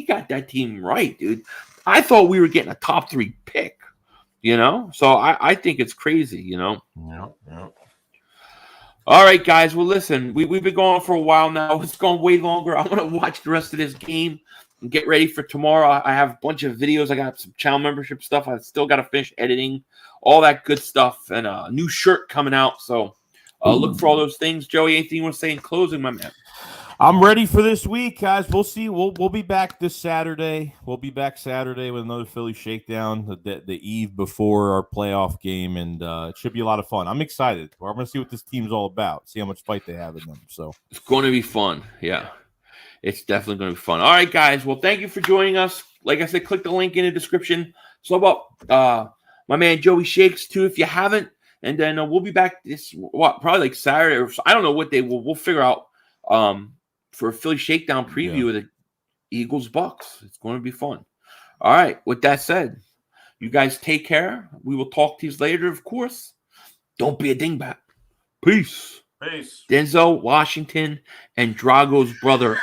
got that team right, dude. I thought we were getting a top 3 pick, So I think it's crazy, Yeah. All right, guys. Well, listen, we've been going for a while now. It's gone way longer. I want to watch the rest of this game and get ready for tomorrow. I have a bunch of videos. I got some channel membership stuff. I still got to finish editing, all that good stuff, and a new shirt coming out. So look for all those things. Joey, anything you want to say in closing, my man? I'm ready for this week, guys. We'll see. We'll be back this Saturday. We'll be back Saturday with another Philly Shakedown, the eve before our playoff game, and it should be a lot of fun. I'm excited. I'm going to see what this team's all about, see how much fight they have in them. So it's going to be fun. Yeah, it's definitely going to be fun. All right, guys. Well, thank you for joining us. Like I said, click the link in the description. So about my man Joey Shakes too, if you haven't, and then we'll be back probably like Saturday or I don't know what day. We'll figure out. For a Philly Shakedown preview of the Eagles Bucs. It's going to be fun. All right. With that said, you guys take care. We will talk to you later, of course. Don't be a dingbat. Peace. Peace. Denzel Washington and Drago's brother.